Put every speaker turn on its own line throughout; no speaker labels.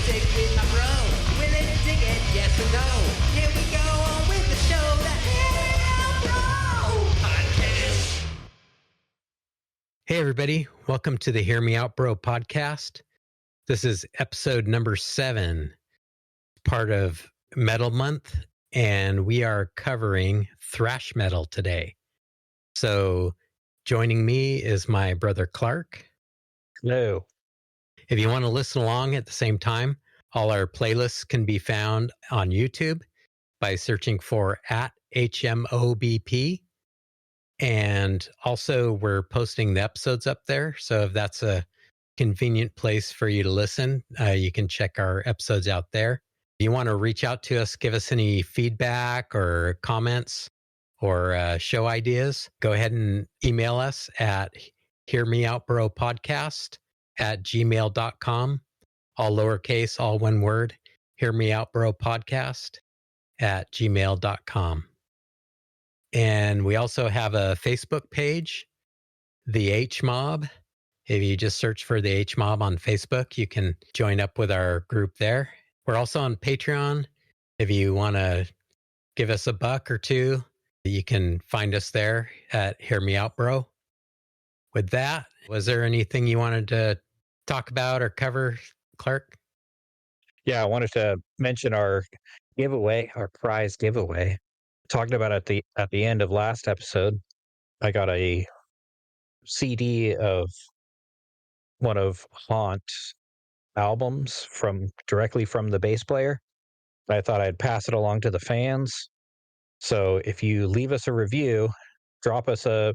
stick with my bro. Will it dig it? Yes or no? Here we go on with the show. The Hell Bro Podcast.
Hey, everybody. Welcome to the Hear Me Out Bro podcast. This is episode number 7, part of Metal Month, and we are covering thrash metal today. So joining me is my brother Clark.
Hello.
If you want to listen along at the same time, all our playlists can be found on YouTube by searching for @HMOBP. And also, we're posting the episodes up there. So if that's a convenient place for you to listen, you can check our episodes out there. If you want to reach out to us, give us any feedback or comments or show ideas, go ahead and email us at hearmeoutbropodcast@gmail.com. All lowercase, all one word, hearmeoutbropodcast@gmail.com. And we also have a Facebook page, The H Mob. If you just search for The H Mob on Facebook, you can join up with our group there. We're also on Patreon. If you want to give us $1 or $2, you can find us there at Hear Me Out Bro. With that, was there anything you wanted to talk about or cover, Clark?
Yeah, I wanted to mention our giveaway, our prize giveaway. Talked about at the end of last episode. I got a CD of one of Haunt's albums directly from the bass player. I thought I'd pass it along to the fans. So if you leave us a review, drop us a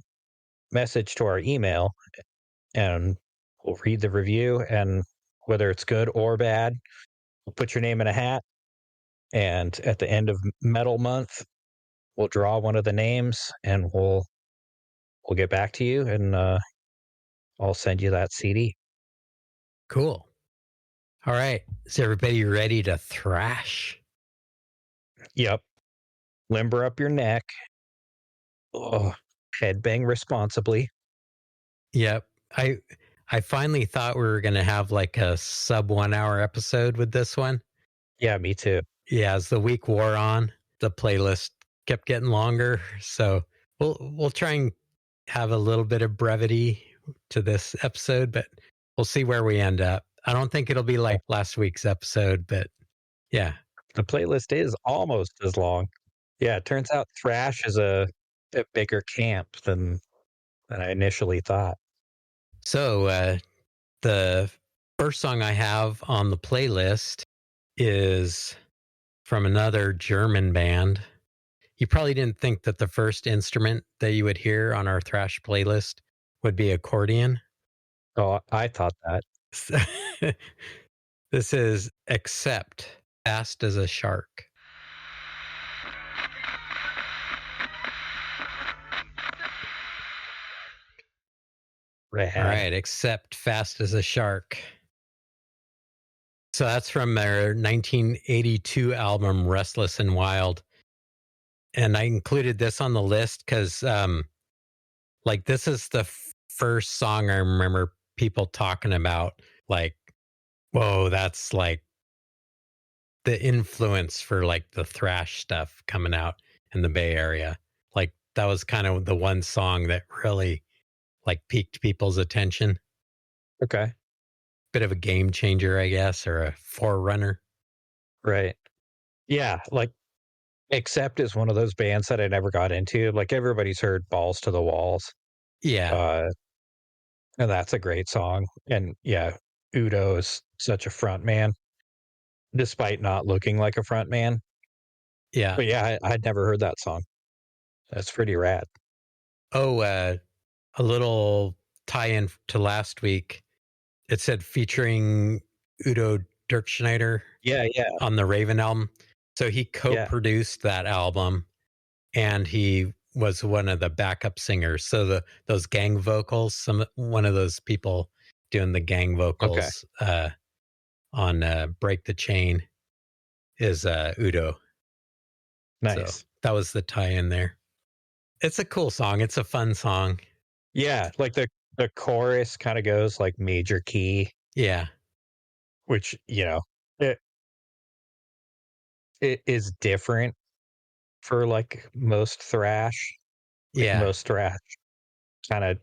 message to our email, and we'll read the review, and whether it's good or bad, we'll put your name in a hat. And at the end of Metal Month, we'll draw one of the names, and we'll get back to you, and I'll send you that CD.
Cool. All right. Is everybody ready to thrash?
Yep. Limber up your neck. Oh, headbang responsibly.
Yep. I finally thought we were going to have like a sub 1 hour episode with this one.
Yeah, me too.
Yeah, as the week wore on, the playlist kept getting longer. So we'll try and have a little bit of brevity to this episode, but we'll see where we end up. I don't think it'll be like last week's episode, but yeah.
The playlist is almost as long. Yeah, it turns out thrash is a bigger camp than I initially thought.
So the first song I have on the playlist is from another German band. You probably didn't think that the first instrument that you would hear on our thrash playlist would be accordion.
Oh, I thought that.
This is Accept, Fast as a Shark.
Rad.
All right, Accept, Fast as a Shark. So that's from their 1982 album, Restless and Wild. And I included this on the list because like this is the first song I remember people talking about, like, whoa, that's like the influence for like the thrash stuff coming out in the Bay Area. Like that was kind of the one song that really like piqued people's attention.
Okay.
Bit of a game changer, I guess, or a forerunner.
Right. Yeah, like Accept is one of those bands that I never got into. Like everybody's heard Balls to the Walls.
Yeah.
And that's a great song. And yeah, Udo is such a front man, despite not looking like a front man.
Yeah.
But yeah, I'd never heard that song. That's pretty rad.
Oh, a little tie-in to last week. It said featuring Udo Dirkschneider.
Yeah.
On the Raven album. So he co-produced that album, and he was one of the backup singers. So those gang vocals, one of those people doing the gang vocals on Break the Chain is Udo.
Nice.
So that was the tie-in there. It's a cool song. It's a fun song.
Yeah, like the chorus kind of goes like major key.
Yeah.
Which, you know, it it is different for like most thrash. Like
Yeah,
most thrash kind of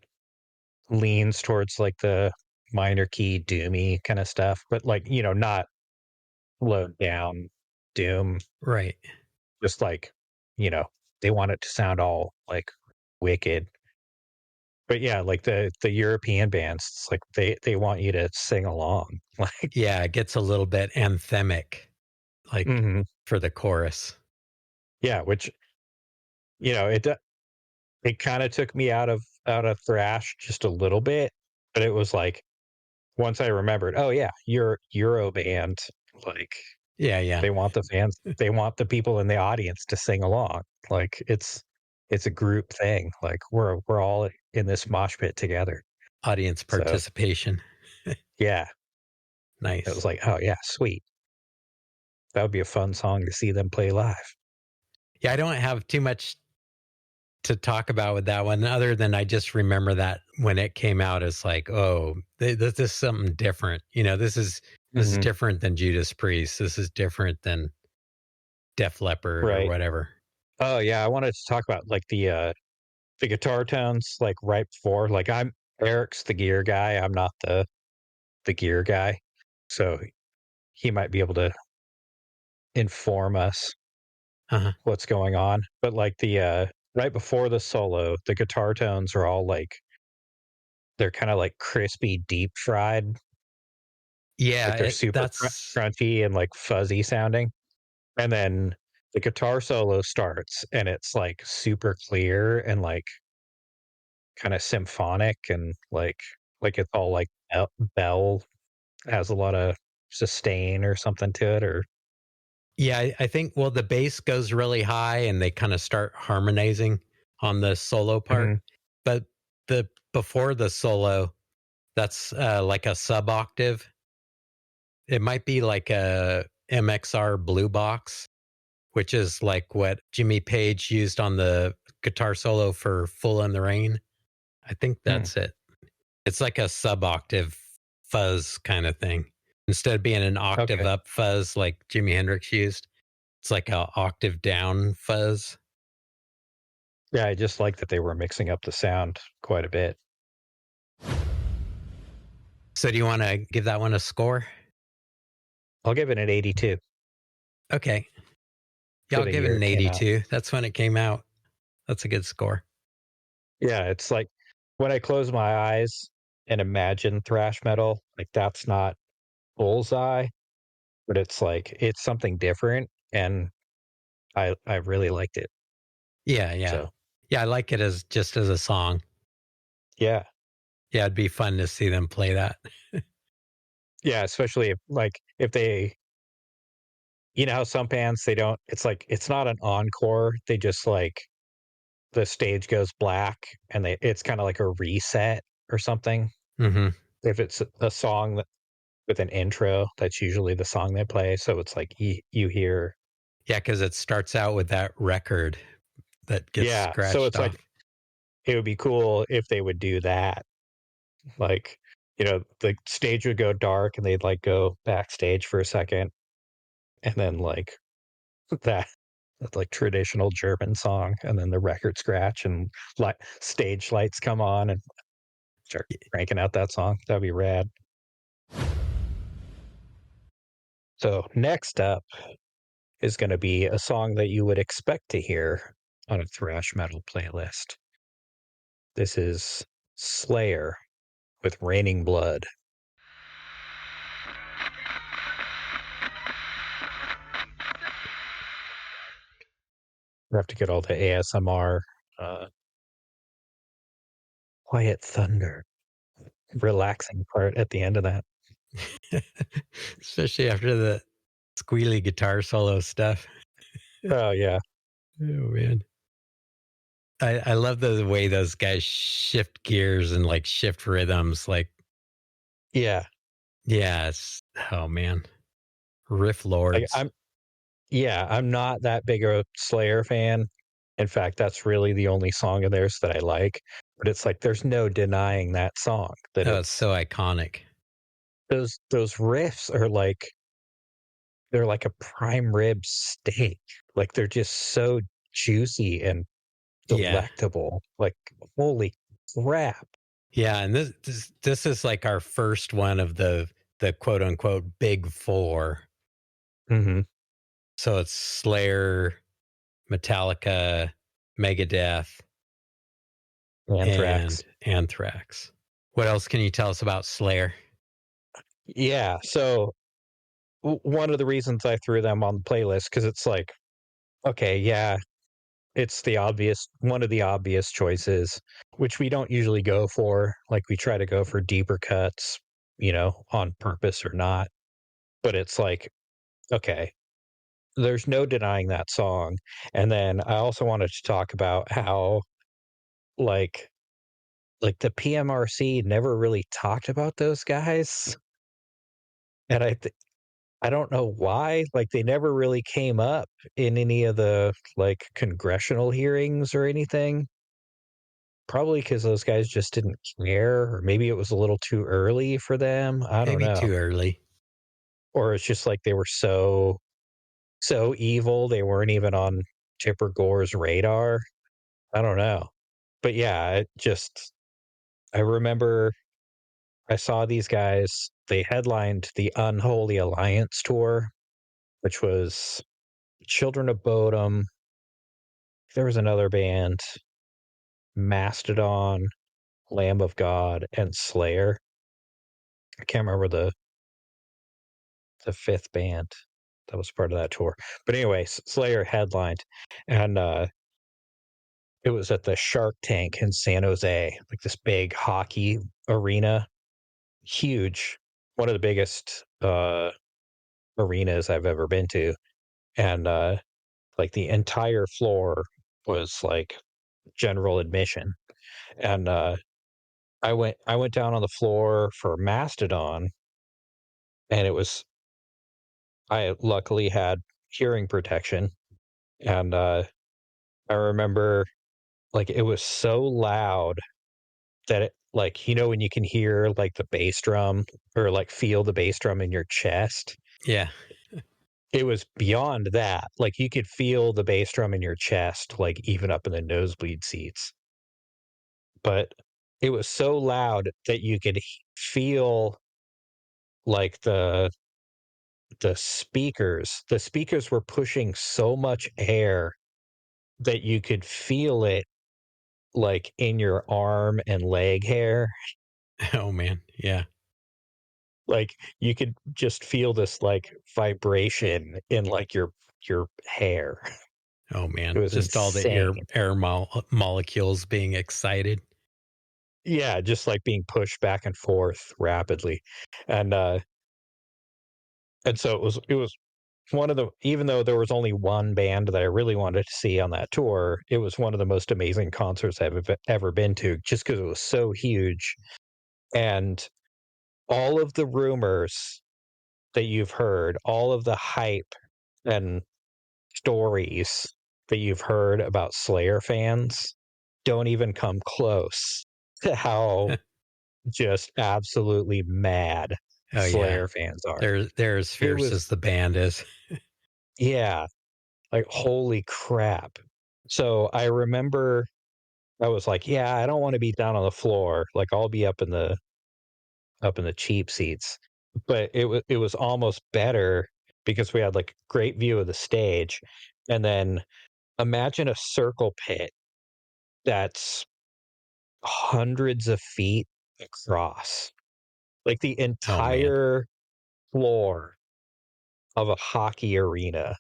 leans towards like the minor key doomy kind of stuff, but like, not low down doom,
right.
just like, you know, they want it to sound all like wicked. But yeah, like the European bands, it's like they want you to sing along. Like
Yeah, it gets a little bit anthemic, like
mhm.
for the chorus.
Yeah, which it kind of took me out of thrash just a little bit, but it was like once I remembered, oh yeah, you're Euro band, like
Yeah, yeah.
they want the people in the audience to sing along. Like it's a group thing. Like we're all in this mosh pit together.
Audience
So
participation.
yeah, it
Nice.
was like, oh yeah, sweet. That would be a fun song to see them play live.
Yeah, I don't have too much to talk about with that one other than I just remember that when it came out, it's like, oh, this is something different. This is
Mhm.
different than Judas Priest. This is different than Def Leppard or
Right.
whatever.
Oh yeah, I wanted to talk about like the guitar tones like right before. Like I'm Eric's the gear guy. I'm not the gear guy. So he might be able to inform us
Uh-huh.
what's going on. But like the right before the solo, the guitar tones are all like they're kind of like crispy, deep fried.
Yeah,
Like they're super
that's
crunchy and like fuzzy sounding. And then the guitar solo starts and it's like super clear and like kind of symphonic and like it's all like bell has a lot of sustain or something to it or
yeah, I think well the bass goes really high and they kind of start harmonizing on the solo part.
Mhm.
But the before the solo, that's like a sub octave. It might be like a MXR blue box, which is like what Jimmy Page used on the guitar solo for Full in the Rain. I think
Hmm.
that's it. It's like a sub octave fuzz kind of thing. Instead of being an octave
Okay.
up fuzz like Jimi Hendrix used, it's like a octave down fuzz.
Yeah, I just like that they were mixing up the sound quite a bit.
So do you want to give that one a score?
I'll give it an 82
Okay. Yeah,
for
I'll
the
give it
year
an
it came out.
82. That's when it came out. That's a good score.
Yeah, it's like when I close my eyes and imagine thrash metal, like that's not bullseye, but it's like it's something different and I really liked it.
Yeah, yeah.
So,
Yeah, I like it as just as a song.
yeah.
Yeah, it'd be fun to see them play that.
Yeah, especially if like if they how some bands they don't it's like it's not an encore, they just like the stage goes black and it's kind of like a reset or something.
Mhm.
If it's a song with an intro, that's usually the song they play, so it's like you hear
Yeah, because it starts out with that record that gets
yeah, so
scratched
it's like
off.
it would be cool if they would do that. Like, the stage would go dark and they'd like go backstage for a second and then like that that's like traditional German song and then the record scratch and stage lights come on and start cranking out that song. That'd be rad. So next up is going to be a song that you would expect to hear on a thrash metal playlist. This is Slayer with Raining Blood. We have to get all the ASMR, uh, quiet thunder, relaxing part at the end of that.
Especially after the squealy guitar solo stuff.
Oh yeah,
Oh, man. I love the way those guys shift gears and, like, shift rhythms, like
yeah.
yes. Oh, man. Riff
Like
lords.
I'm not that big of a Slayer fan. In fact, that's really the only song of theirs that I like. But it's like there's no denying that song that
Oh, it's
it's
so iconic.
those riffs are like they're like a prime rib steak. Like they're just so juicy and
Yeah.
delectable. Like holy crap.
Yeah, and this is like our first one of the quote unquote big four.
Hmm.
So it's Slayer, Metallica, Megadeth,
Anthrax.
and Anthrax. What else can you tell us about Slayer?
Yeah. So one of the reasons I threw them on the playlist because it's like, okay, yeah, it's the obvious one of the obvious choices, which we don't usually go for. Like we try to go for deeper cuts, on purpose or not. But it's like, okay, there's no denying that song. And then I also wanted to talk about how like the PMRC never really talked about those guys. And I don't know why. Like they never really came up in any of the like congressional hearings or anything. Probably because those guys just didn't care, or maybe it was a little too early for them. I don't
Maybe
know.
too early.
Or it's just like they were so evil they weren't even on Tipper Gore's radar. I don't know. But yeah, I remember I saw these guys. They headlined the Unholy Alliance tour, which was Children of Bodom. There was another band, Mastodon, Lamb of God, and Slayer. I can't remember the fifth band that was part of that tour. But anyway, Slayer headlined, and it was at the Shark Tank in San Jose, like this big hockey arena, huge, one of the biggest arenas I've ever been to, and like the entire floor was like general admission, and I went down on the floor for Mastodon, and I luckily had hearing protection, and I remember like it was so loud that it like when you can hear like the bass drum or like feel the bass drum in your chest.
Yeah.
It was beyond that. Like you could feel the bass drum in your chest, like even up in the nosebleed seats. But it was so loud that you could feel like the speakers were pushing so much air that you could feel it like in your arm and leg hair.
Oh man. Yeah.
Like you could just feel this like vibration in like your hair.
Oh
It
man.
was
Just all the
insane.
molecules being excited.
Yeah, just like being pushed back and forth rapidly. And so it was one of the even though there was only one band that I really wanted to see on that tour, it was one of the most amazing concerts I've ever been to just because it was so huge. And all of the rumors that you've heard, all of the hype and stories that you've heard about Slayer fans don't even come close to how just absolutely mad
Oh yeah.
Slayer fans are.
They're as
It
fierce
was
as the band is.
yeah, like holy crap. So I remember I was like, yeah, I don't want to be down on the floor. Like I'll be up in the cheap seats. But it was almost better because we had like great view of the stage. And then imagine a circle pit that's hundreds of feet across. Like the
Oh man.
entire floor of a hockey arena,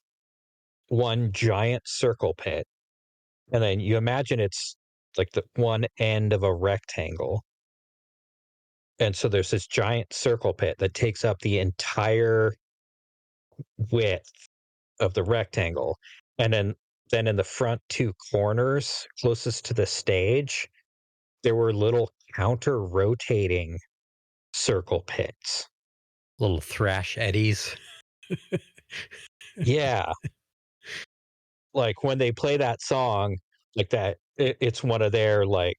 one giant circle pit. And then you imagine it's like the one end of a rectangle. And so there's this giant circle pit that takes up the entire width of the rectangle. And then in the front two corners, closest to the stage, there were little counter rotating circle pits.
Little thrash eddies.
Yeah. Like when they play that song like that, it's one of their like,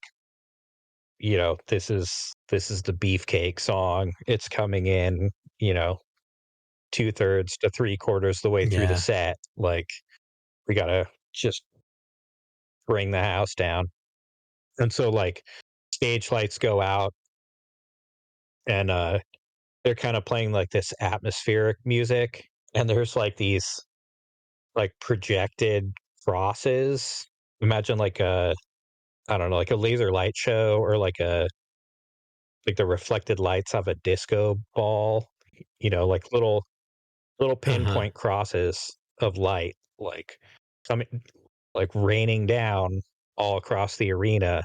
this is the beefcake song. It's coming in, you know, 2/3 to 3/4 the way through the
Yeah.
set. Like, we gotta just bring the house down. And so, like, stage lights go out, and they're kind of playing like this atmospheric music, and there's like these like projected crosses. Imagine like a, I don't know, like a laser light show, or like the reflected lights of a disco ball, like little
Uh-huh.
pinpoint crosses of light, like coming, like raining down all across the arena.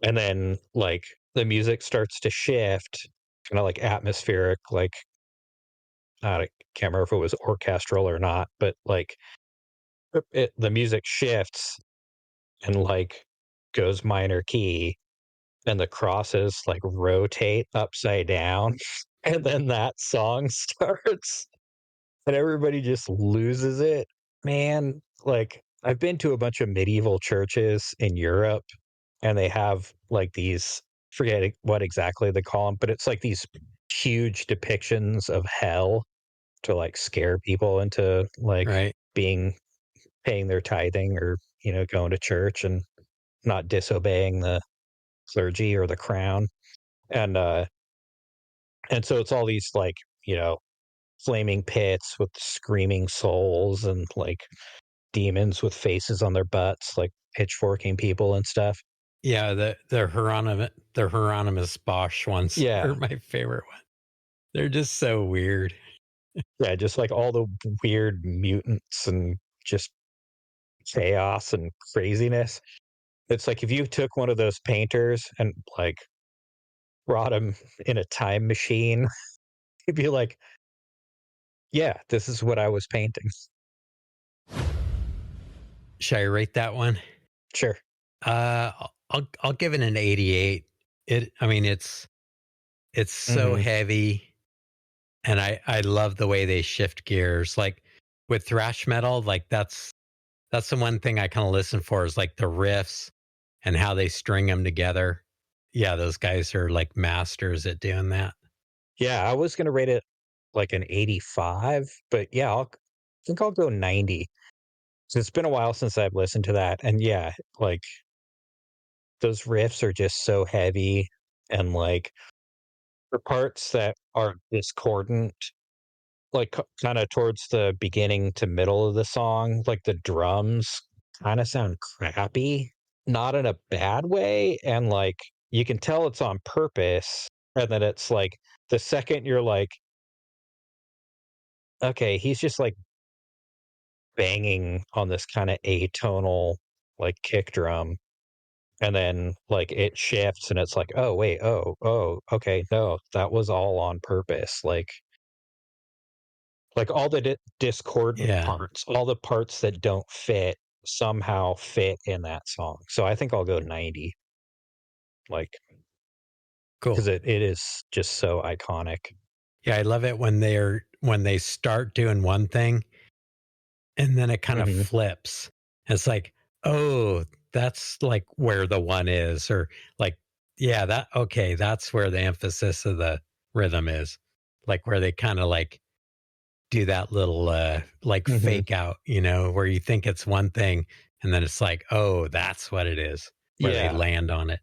And then like the music starts to shift, kind of like atmospheric, like I can't remember if it was orchestral or not, but like the music shifts and like goes minor key, and the crosses like rotate upside down, and then that song starts, and everybody just loses it. Man, like I've been to a bunch of medieval churches in Europe, and they have like these, forget what exactly they call them, but it's like these huge depictions of hell to like scare people into like
Right.
being paying their tithing, or going to church and not disobeying the clergy or the crown. And and so it's all these like, you know, flaming pits with screaming souls, and like demons with faces on their butts, like pitchforking people and stuff.
Yeah, the Hieronymus Bosch ones are
Yeah.
my favorite one. They're just so weird.
Yeah, just like all the weird mutants and just chaos and craziness. It's like if you took one of those painters and like brought him in a time machine, he'd be like, "Yeah, this is what I was painting."
Should I rate that one?
Sure.
I'll give it an 88. I mean, it's so
Mhm.
heavy, and I love the way they shift gears. Like with thrash metal, like that's the one thing I kind of listen for, is like the riffs and how they string them together. Yeah, those guys are like masters at doing that.
Yeah, I was gonna rate it like an 85, but yeah, think I'll go 90. So it's been a while since I've listened to that, and yeah, like those riffs are just so heavy, and like for parts that are discordant, like kind of towards the beginning to middle of the song, like the drums kind of sound crappy, not in a bad way, and like you can tell it's on purpose. And then it's like the second you're like, okay, he's just like banging on this kind of atonal like kick drum, and then like it shifts and it's like, oh wait, oh okay, no, that was all on purpose. Like all the discordant
Yeah,
parts, all the parts that don't fit somehow fit in that song. So I think I'll go 90, like, because
cool.
it is just so iconic.
Yeah, I love it when they start doing one thing and then it kind of
Hmm.
flips. It's like, oh, that's like where the one is, or like, yeah, that okay, that's where the emphasis of the rhythm is. Like where they kind of like do that little like
Hmm.
fake out, where you think it's one thing and then it's like, oh, that's what it is, where they
Yeah.
land on it.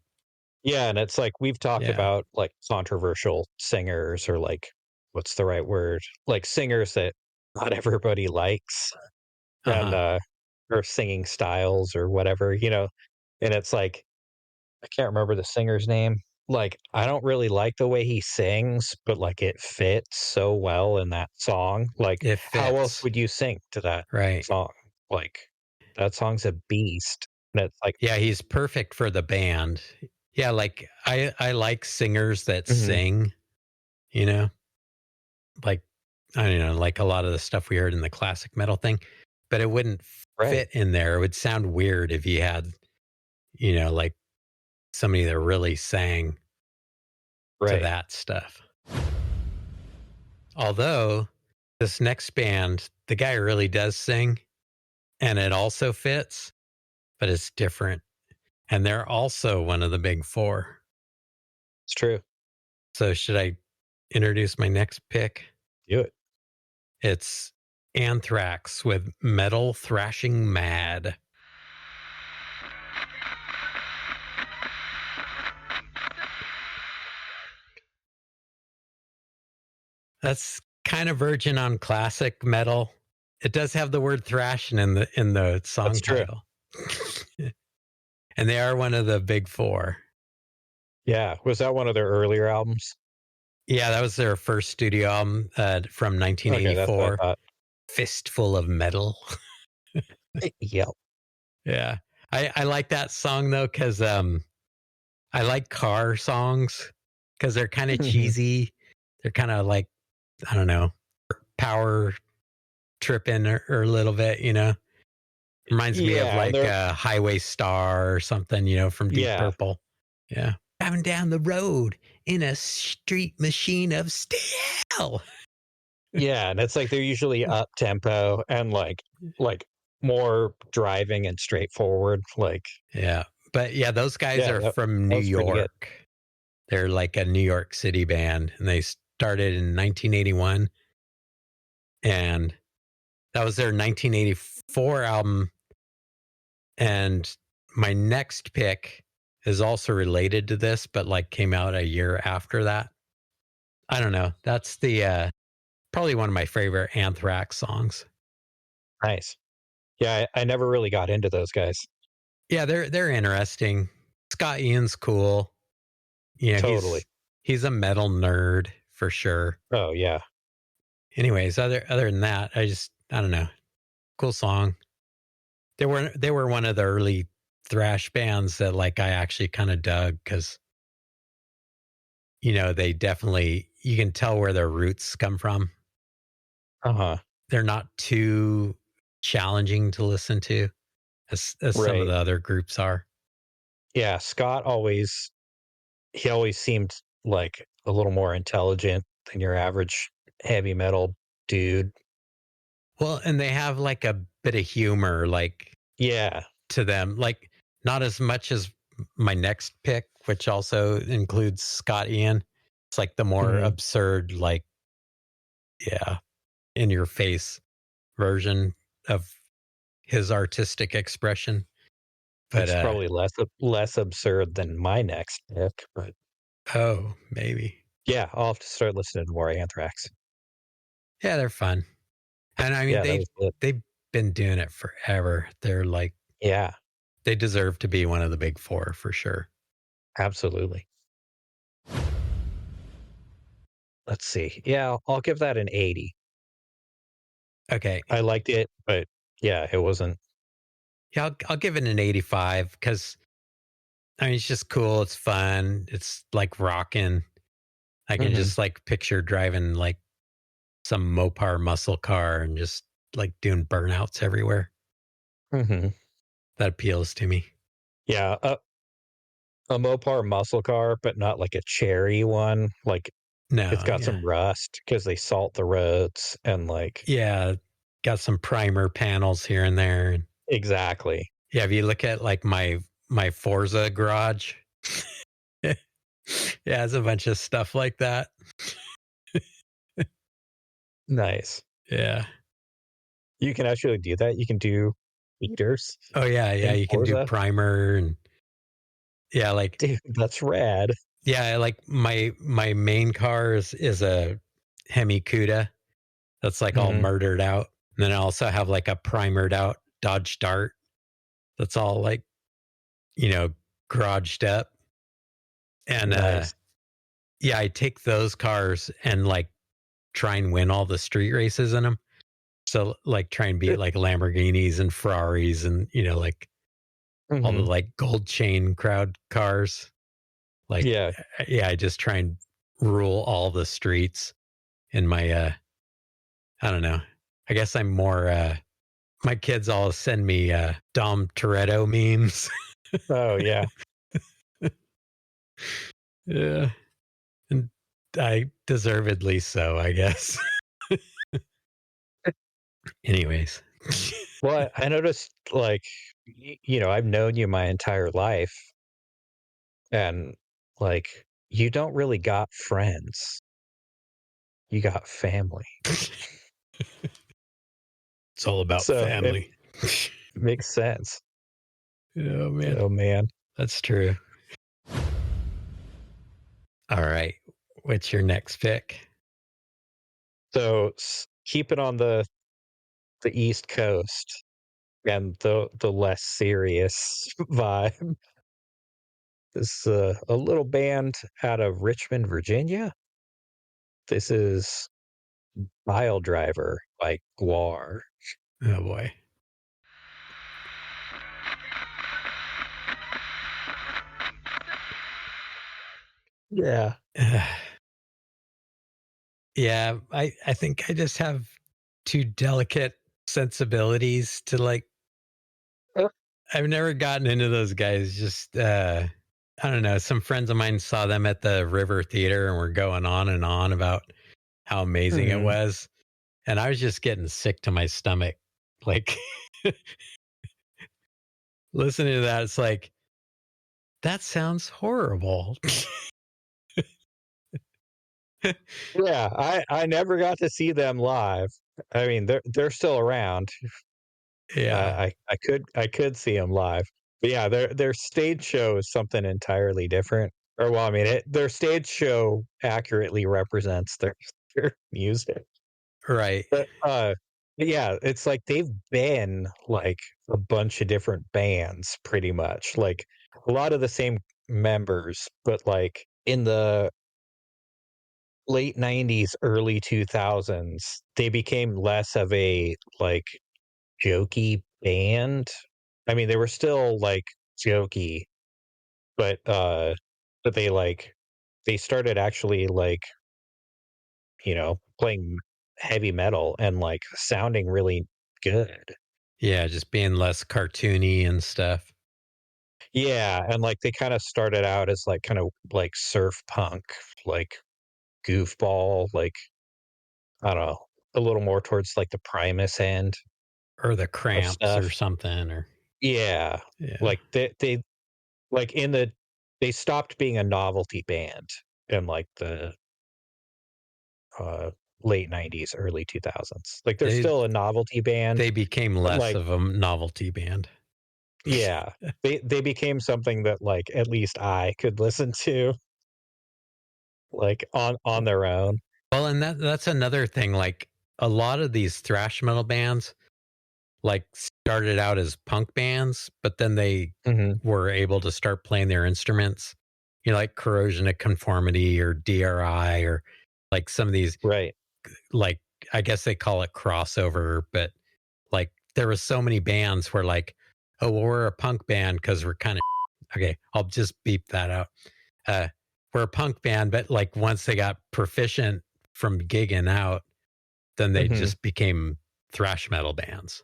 Yeah. And it's like we've talked
Yeah.
about like controversial singers, or like, what's the right word? Like singers that not everybody likes, and,
Uh-huh.
or singing styles or whatever, and it's like, I can't remember the singer's name. Like, I don't really like the way he sings, but like it fits so well in that song. Like,
It
how else
fits.
would you sing to that
Right.
song? Like, that song's a beast. And it's like,
Yeah, he's perfect for the band. Yeah, like I like singers that
mhm,
sing, you know, like I don't know, like a lot of the stuff we heard in the classic metal thing, but it wouldn't
right,
fit in there. It would sound weird if you had, like somebody that really sang to
right.
that stuff. Although this next band, the guy really does sing and it also fits, but it's different. And they're also one of the big four.
It's true.
So should I introduce my next pick?
Do it.
It's Anthrax with Metal Thrashing Mad. That's kind of virgin on classic metal. It does have the word thrashing in the song
That's true.
title. And they are one of the big four.
Yeah. Was that one of their earlier albums?
Yeah, that was their first studio album from
Okay, that's what I
1984.
thought.
Fistful of Metal.
Yep.
Yeah. I like that song though, because I like car songs because they're kind of
Mhm.
cheesy. They're kind of like, I don't know, power tripping or a little bit, you know? Reminds me of
Yeah, and
like
they're
a Highway Star or something, you know, from Deep
yeah,
Purple. Yeah. Driving down the road in a street machine of steel.
yeah, and it's like they're usually up tempo and like more driving and straightforward. Like,
Yeah. But yeah, those guys
yeah,
are
that,
from
that
New
was pretty good.
York. They're like a New York City band and they started in 1981 and that was their 1984 album. And my next pick is also related to this, but like came out a year after that. I don't know. That's the probably one of my favorite Anthrax songs.
Nice. Yeah, I never really got into those guys.
Yeah, they're interesting. Scott Ian's cool. You know,
Totally.
he's a metal nerd for sure.
Oh yeah.
Anyways, other than that, I don't know. Cool song. They were one of the early thrash bands that like I actually kind of dug because you know they definitely you can tell where their roots come from.
Uh-huh.
They're not too challenging to listen to as some of
Right.
the other groups are.
Yeah, Scott always he always seemed like a little more intelligent than your average heavy metal dude.
Well, and they have like a bit of humor like
Yeah.
to them, like not as much as my next pick, which also includes Scott Ian. It's like the more
Mhm.
absurd, like yeah, in your face version of his artistic expression. But
It's probably less absurd than my next pick, but
oh, maybe.
yeah, I'll have to start listening to more Anthrax.
Yeah, they're fun. And I mean
Yeah, that was good.
they've been doing it forever. They're like
Yeah,
they deserve to be one of the big four for sure.
absolutely. Let's see. Yeah, I'll give that an 80.
Okay.
I liked it, but yeah, it wasn't.
Yeah, I'll give it an 85 because I mean it's just cool. It's fun. It's like rocking. I can
Mhm,
just like picture driving like some Mopar muscle car and just like doing burnouts everywhere.
mhm.
That appeals to me.
Yeah, a Mopar muscle car, but not like a cherry one. Like it's
No,
got
yeah.
some rust because they salt the roads and like
Yeah. Got some primer panels here and there. And
exactly.
yeah, if you look at like my Forza garage, yeah, it's a bunch of stuff like that.
Nice.
Yeah.
You can actually do that. You can do heaters
Oh yeah, yeah.
in
You can do
Forza.
primer and yeah, like
Dude, that's rad.
yeah, like my main car is a Hemi Cuda that's like all
Mhm.
murdered out. And then I also have like a primered out Dodge Dart that's all like, you know, garaged up. And
Nice.
yeah, I take those cars and like try and win all the street races in them. So like try and beat like Lamborghinis and Ferraris and you know like all the
Mhm.
like gold chain crowd cars. Like
Yeah.
yeah, I just try and rule all the streets in my I don't know. I guess I'm more my kids all send me Dom Toretto memes.
Oh, yeah.
Yeah. And I deservedly so, I guess. Anyways.
Well, I noticed, like, I've known you my entire life, and, like, you don't really got friends. You got family.
It's all about
So it
family.
makes sense.
Oh man,
Oh man.
that's true. All right, what's your next pick?
So keep it on the East Coast and the less serious vibe. This is a little band out of Richmond, Virginia. This is Mile Driver by Guar.
Oh boy.
Yeah.
Yeah, I think I just have too delicate sensibilities to like
Uh,
I've never gotten into those guys. Just I don't know. Some friends of mine saw them at the River Theater and were going on and on about how amazing it
mhm.
was. And I was just getting sick to my stomach. Like listening to that, it's like, that sounds horrible.
Yeah, I never got to see them live. I mean, they're still around.
Yeah,
I could see them live. But yeah, their stage show is something entirely different. Or well, I mean, their stage show accurately represents their music.
right.
But yeah, it's like they've been like a bunch of different bands pretty much. Like a lot of the same members, but like in the late 90s, early 2000s, they became less of a like jokey band. I mean, they were still like jokey, but but they started actually like, playing heavy metal and like sounding really good.
Yeah, just being less cartoony and stuff.
Yeah, and like they kind of started out as like kind of like surf punk, like goofball, like I don't know, a little more towards like the Primus end
Or the
of
cramps or
stuff.
something or
Yeah.
yeah.
Like they like in the they stopped being a novelty band in like the uh late 90s, early 2000s. Like they're
They
still a novelty band,
they became
but
less
like
of a novelty band.
yeah, they became something that like at least I could listen to like on their own.
Well, and that's another thing, like, a lot of these thrash metal bands, like, started out as punk bands, but then they
Mhm.
were able to start playing their instruments, like Corrosion of Conformity or DRI or, like, some of these,
Right.
like, I guess they call it crossover, but, like, there was so many bands where, like, "Oh, well, we're a punk band because 'cause we're kinda" okay, I'll just beep that out. Uh, we're a punk band, but, like, once they got proficient from gigging out, then they
Mhm.
just became thrash metal bands.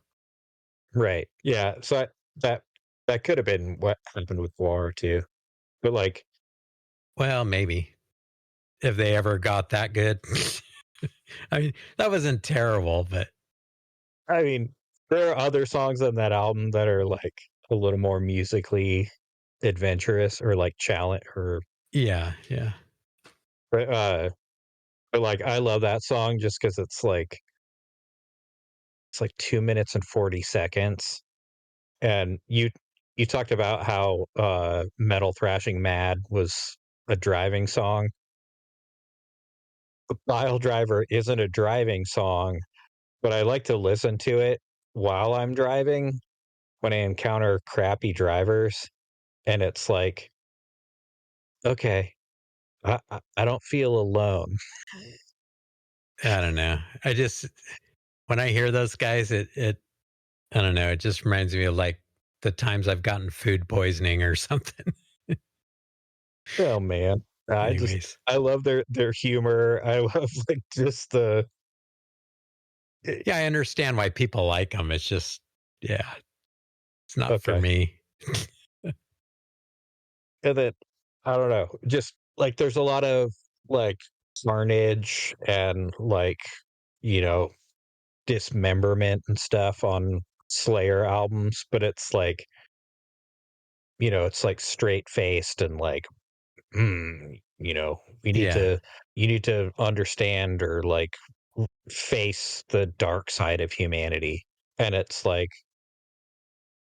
Right. Yeah. So that that could have been what happened with War too. But like,
Well, maybe if they ever got that good. I mean, that wasn't terrible, but
I mean, there are other songs on that album that are like a little more musically adventurous or like challenge or
yeah, yeah.
but, but like I love that song just because it's like 2 minutes and 40 seconds. And you talked about how Metal Thrashing Mad was a driving song. Mile Driver isn't a driving song, but I like to listen to it while I'm driving when I encounter crappy drivers, and it's like, "Okay, I don't feel alone."
I don't know. I just when I hear those guys, it I don't know, it just reminds me of, like, the times I've gotten food poisoning or something.
Oh, man.
Anyways.
I love their humor. I love, like, just the eh
Yeah, I understand why people like them. It's just yeah, it's not for
okay.
me.
And then, I don't know, just, like, there's a lot of, like, carnage and, like, you know, dismemberment and stuff on Slayer albums, but it's like, it's, like, straight-faced and, like, "Mm," you
Yeah.
need to understand or, like, face the dark side of humanity. And it's like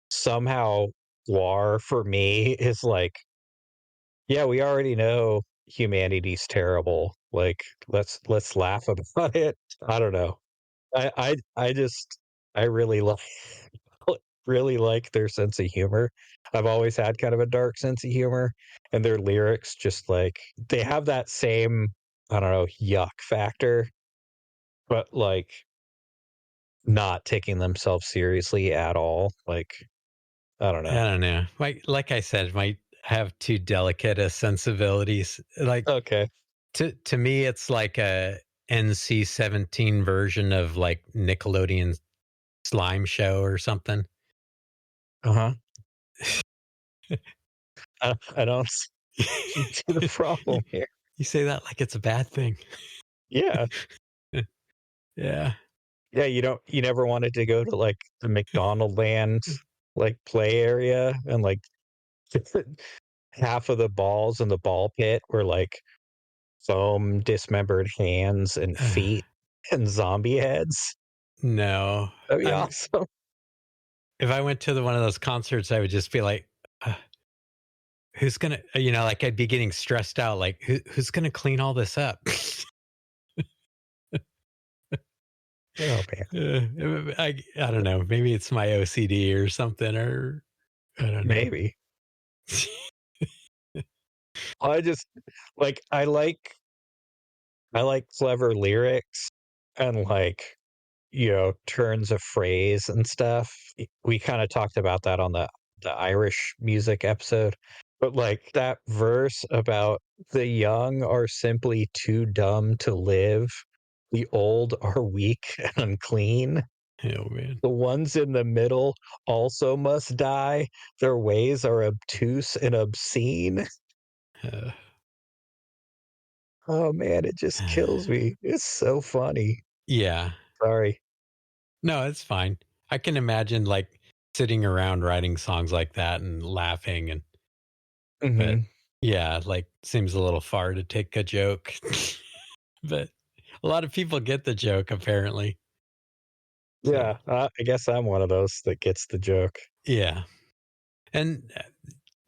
somehow War for me is like, yeah, we already know humanity's terrible. Like, let's laugh about it. I don't know. I just I really like really like their sense of humor. I've always had kind of a dark sense of humor, and their lyrics just like they have that same, I don't know, yuck factor, but like not taking themselves seriously at all. Like, I don't
I
know.
don't know. Like I said, might have too delicate a sensibilities. Like
Okay.
to me, it's like a NC-17 version of like Nickelodeon slime show or something.
Uh-huh. I don't see the
you,
problem here.
you say that like it's a bad thing.
Yeah.
Yeah.
Yeah, you never wanted to go to, like, the McDonald land, like, play area and, like, half of the balls in the ball pit were, like, foam, dismembered hands and feet and zombie heads.
No.
That'd be
I mean,
awesome.
if I went to one of those concerts, I would just be like, who's gonna, like I'd be getting stressed out. Like, who's gonna clean all this up?
Oh, man.
I don't know. Maybe it's my OCD or something, or I don't know.
Maybe. I just like, I like clever lyrics and, like, turns of phrase and stuff. We kinda talked about that on the Irish music episode, but, like, that verse about "The young are simply too dumb to live, the old are weak and unclean,
Oh man.
the ones in the middle also must die, their ways are obtuse and obscene."
Uh,
Oh, man, it just kills me. It's so funny.
yeah.
Sorry.
No, it's fine. I can imagine like sitting around writing songs like that and laughing but
Mhm.
yeah, like seems a little far to take a joke. But a lot of people get the joke apparently. So,
Yeah, I guess I'm one of those that gets the joke.
yeah. And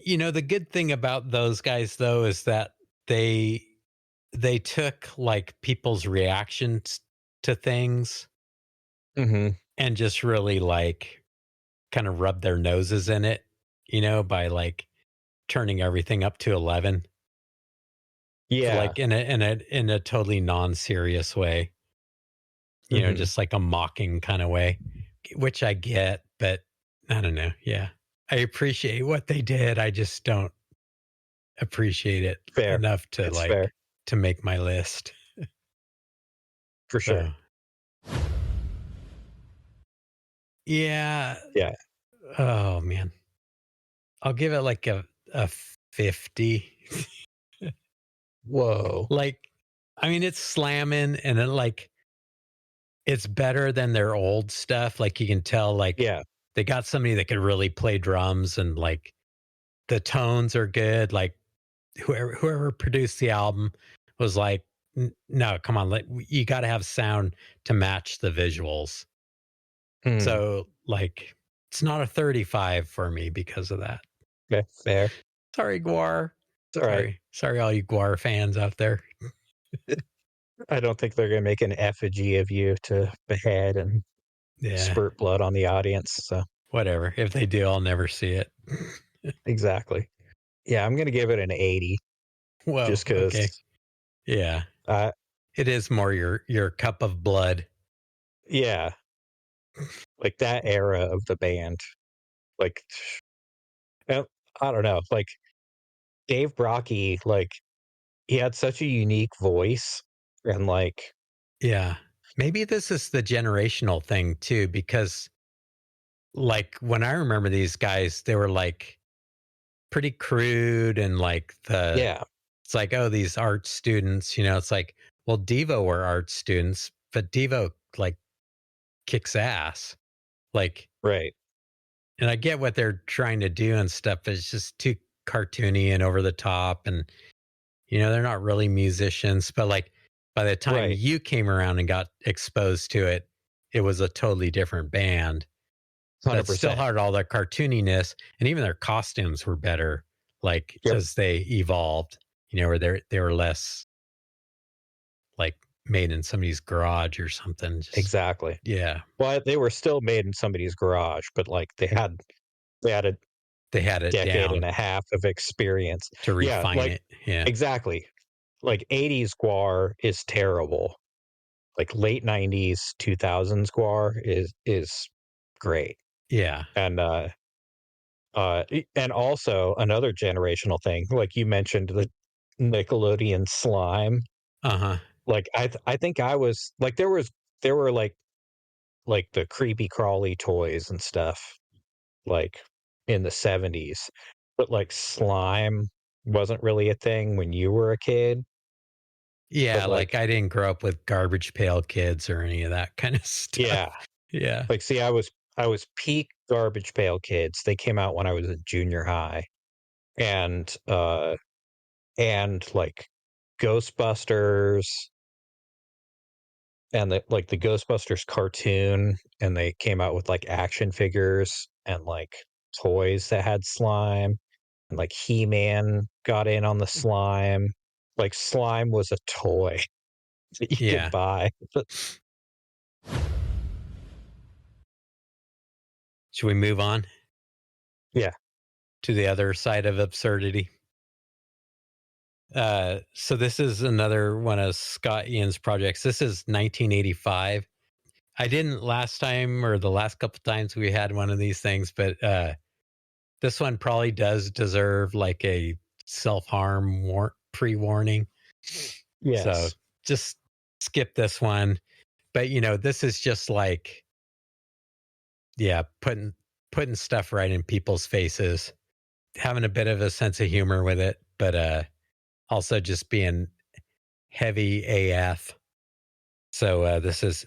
the good thing about those guys though is that they they took like people's reactions to things
Mhm.
and just really like kind of rubbed their noses in it, by like turning everything up to 11,
Yeah.
like in a totally non-serious way,
Mhm.
just like a mocking kind of way, which I get, but I don't know. Yeah. I appreciate what they did. I just don't appreciate it
Fair.
enough to
It's fair,
like to make my list.
for sure.
So, yeah.
Yeah.
Oh man. I'll give it like a 50.
Whoa.
Like, I mean, it's slamming and then like it's better than their old stuff. Like you can tell, like
Yeah.
they got somebody that could really play drums and like the tones are good. Like whoever produced the album was like, No, come on, like, you got to have sound to match the visuals."
Mm.
So like, it's not a 35 for me because of that.
Okay, fair.
Sorry, Guar.
It's alright.
Sorry, all you Guar fans out there.
I don't think they're gonna make an effigy of you to behead and
Yeah,
spurt blood on the audience, so
whatever. If they do, I'll never see it.
exactly. Yeah, I'm gonna give it an 80
Whoa.
just 'cause,
Okay. Yeah.
uh
It is more your cup of blood.
yeah, like, that era of the band, like, uh, I don't know, like, Dave Brockie, like, he had such a unique voice and, like
Yeah. Maybe this is the generational thing too, because like when I remember these guys, they were like pretty crude and like
yeah,
it's like, oh, these art students, it's like, well, Devo were art students, but Devo like kicks ass. Like,
right.
and I get what they're trying to do and stuff, but it's just too cartoony and over the top. And, they're not really musicians, but like By the time
Right.
you came around and got exposed to it, it was a totally different band that still
100%.
had all their cartooniness, and even their costumes were better, like
Yep.
as they evolved, where they were less like made in somebody's garage or something. Just
Exactly.
yeah,
Well, they were still made in somebody's garage, but like they had a
they had it
decade and
down
a half of experience.
to
Yeah,
refine
like
it. Yeah.
exactly. Like 80s Guar is terrible. Like late 90s, 2000s Guar is great.
Yeah.
And and also another generational thing, like you mentioned the Nickelodeon slime.
Uh-huh.
Like I think I was like there were like the creepy crawly toys and stuff like in the 70s, but like slime wasn't really a thing when you were a kid.
Yeah,
But
like
like
I didn't grow up with Garbage Pail Kids or any of that kind of stuff.
yeah,
Yeah.
like see I was peak Garbage Pail Kids. They came out when I was in junior high. And like Ghostbusters and the Ghostbusters cartoon, and they came out with like action figures and like toys that had slime, and like He-Man got in on the slime. Like slime was a toy that you could
Yeah.
buy. But
Should we move on
yeah.
to the other side of absurdity? So this is another one of Scott Ian's projects. This is 1985. I didn't last time or the last couple times we had one of these things, but this one probably does deserve like a self-harm pre-warning. So
Yes.
just skip this one. But this is just like, yeah, putting stuff right in people's faces, having a bit of a sense of humor with it, but also just being heavy AF. So this is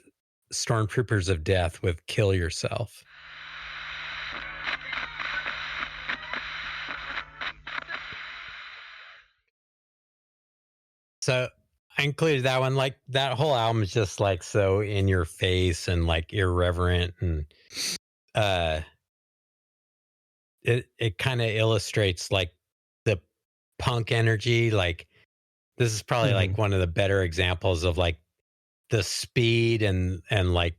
Stormtroopers of Death with Kill Yourself. So I included that one. Like that whole album is just like so in your face and like irreverent, and uh it kind of illustrates like the punk energy. Like this is probably
Mhm.
like one of the better examples of like the speed and like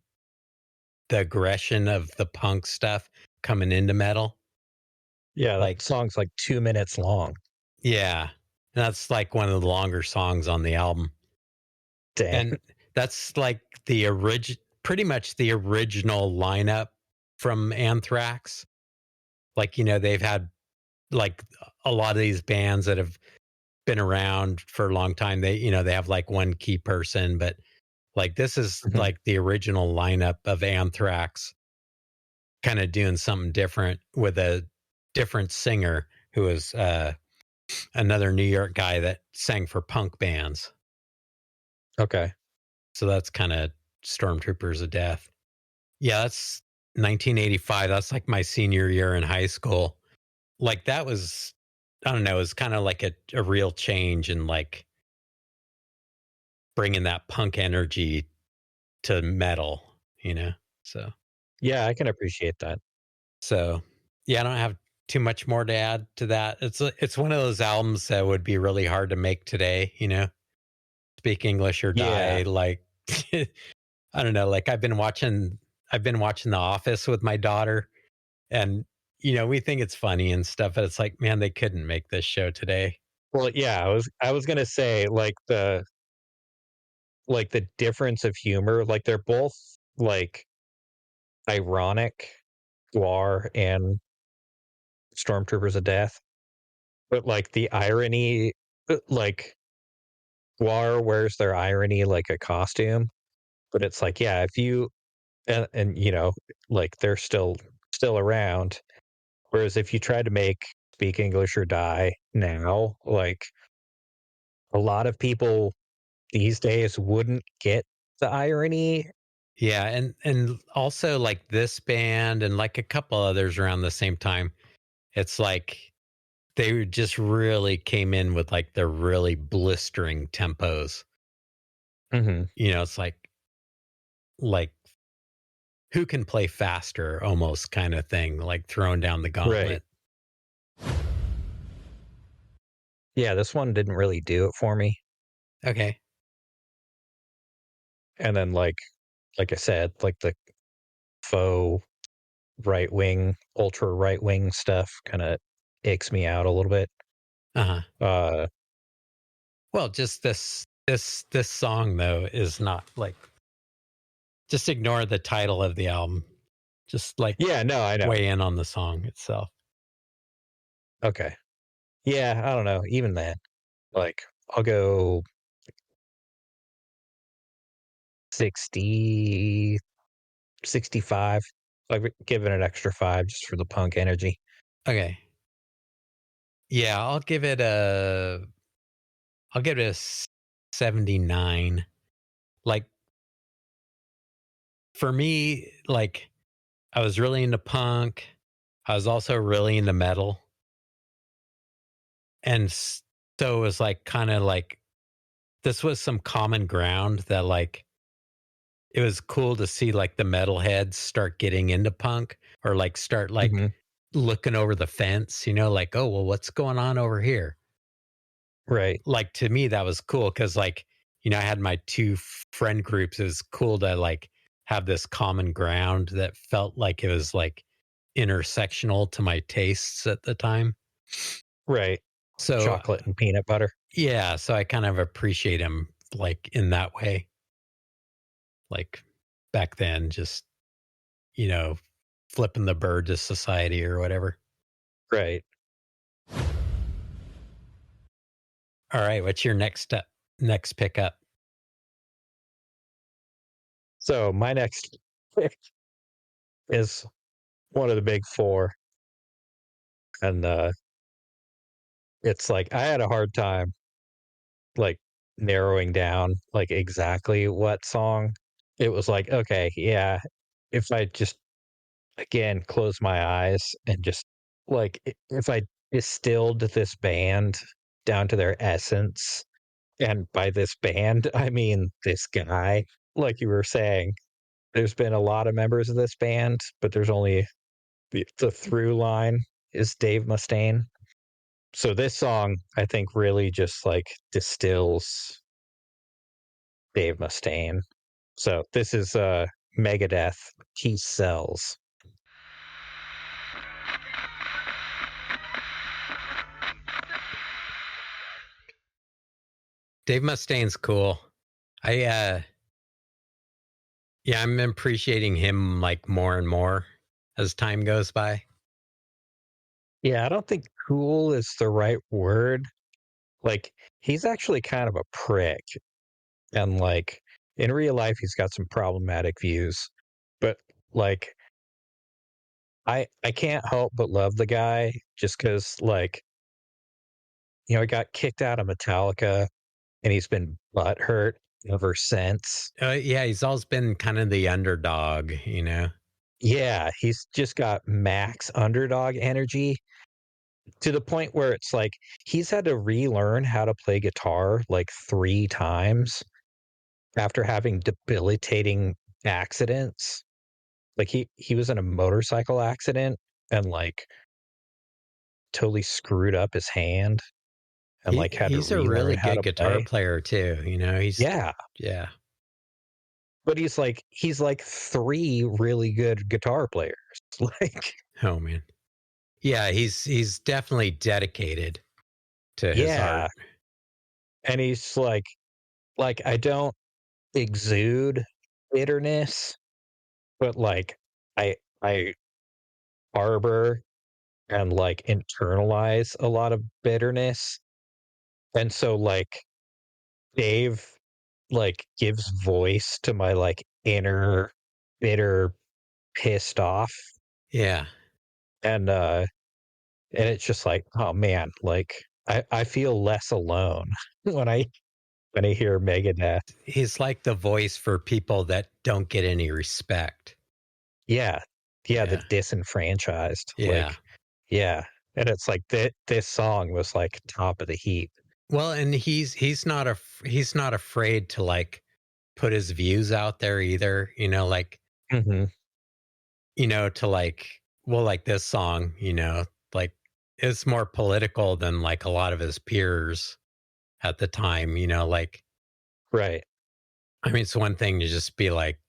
the aggression of the punk stuff coming into metal.
Yeah, that
Like
song's like 2 minutes long.
yeah, that's like one of the longer songs on the album.
Dang.
And that's like the pretty much the original lineup from Anthrax. Like, they've had like a lot of these bands that have been around for a long time. They have like one key person, but like this is
Mhm.
like the original lineup of Anthrax kind of doing something different with a different singer who was another New York guy that sang for punk bands.
Okay.
So that's kind of Stormtroopers of Death. Yeah, that's 1985. That's like my senior year in high school. Like that was, I don't know, it was kind of like a real change in like bringing that punk energy to metal, you know? So,
Yeah, I can appreciate that.
so yeah, I don't have too much more to add to that. It's one of those albums that would be really hard to make today, Speak English or
Yeah.
Die. Like, I don't know, like I've been watching The Office with my daughter, and we think it's funny and stuff, but it's like, man, they couldn't make this show today.
Well, yeah, I was gonna say, like the difference of humor, like, they're both, like, ironic, Guar and Stormtroopers of Death, but, like, the irony, like, Guar wears their irony like a costume, but it's like, yeah, if you and like, they're still around, whereas if you try to make Speak English or Die now, like, a lot of people these days wouldn't get the irony.
Yeah, and also like this band and like a couple others around the same time. It's like they just really came in with like the really blistering tempos.
Hmm.
It's like who can play faster almost kind of thing, like throwing down the
Right.
gauntlet.
Yeah, this one didn't really do it for me.
Okay.
And then like I said, like the faux right wing, ultra right wing stuff kind of aches me out a little bit.
Uh-huh.
Uh
Well, just this song though is not like, just ignore the title of the album. Just like
yeah, no, I know.
weigh in on the song itself.
Okay. Yeah, I don't know. Even then, like I'll go 60, 65. Like give it an extra 5 just for the punk energy.
Okay. Yeah, I'll give it a 79. Like for me, like I was really into punk. I was also really into metal. And so it was like kind of like this was some common ground that like it was cool to see like the metalheads start getting into punk or like start like
Mhm.
looking over the fence, like, oh, well, what's going on over here?
Right.
Like to me, that was cool because like, I had my two friend groups. It was cool to like have this common ground that felt like it was like intersectional to my tastes at the time.
Right.
So
Chocolate and peanut butter.
yeah, so I kind of appreciate him like in that way. Like back then, just, you know, flipping the bird to society or whatever.
Right.
All right. What's your next step? Next pickup?
So my next pick is one of the big 4, and, it's like I had a hard time, like, narrowing down, like, exactly what song. It was like, okay, yeah, if I just, again, close my eyes and just, like, I if I distilled this band down to their essence, and by this band, I mean this guy, like you were saying, there's been a lot of members of this band, but there's only the through line is Dave Mustaine. So this song, I think, really just like distills Dave Mustaine. So this is Megadeth, He Sells.
Dave Mustaine's cool. I Yeah, I'm appreciating him like more and more as time goes by.
Yeah, I don't think cool is the right word. Like he's actually kind of a prick, and like in real life he's got some problematic views. But like I can't help but love the guy just because like he got kicked out of Metallica and he's been butthurt ever since.
Yeah, he's always been kind of the underdog.
Yeah, he's just got max underdog energy to the point where it's like he's had to relearn how to play guitar like 3 times after having debilitating accidents. Like he was in a motorcycle accident and like totally screwed up his hand and like had to
He's a
relearn
really
how
good
to
guitar
play.
player too.
Yeah,
Yeah.
but he's like 3 really good guitar players. Like
Oh man. Yeah, he's definitely dedicated to his art.
yeah, and he's like I don't exude bitterness, but like I harbor and like internalize a lot of bitterness. And so like Dave like gives voice to my like inner bitter pissed off,
Yeah.
and and it's just like, oh man, like I feel less alone when I hear Megadeth.
He's like the voice for people that don't get any respect.
Yeah. Yeah, the
Yeah.
disenfranchised.
Yeah.
Like, yeah. And it's like this song was like top of the heap.
Well, and he's not afraid to like put his views out there either, like,
Hmm.
to like, well, like this song, like it's more political than like a lot of his peers at the time, like,
Right.
I mean, it's one thing to just be like,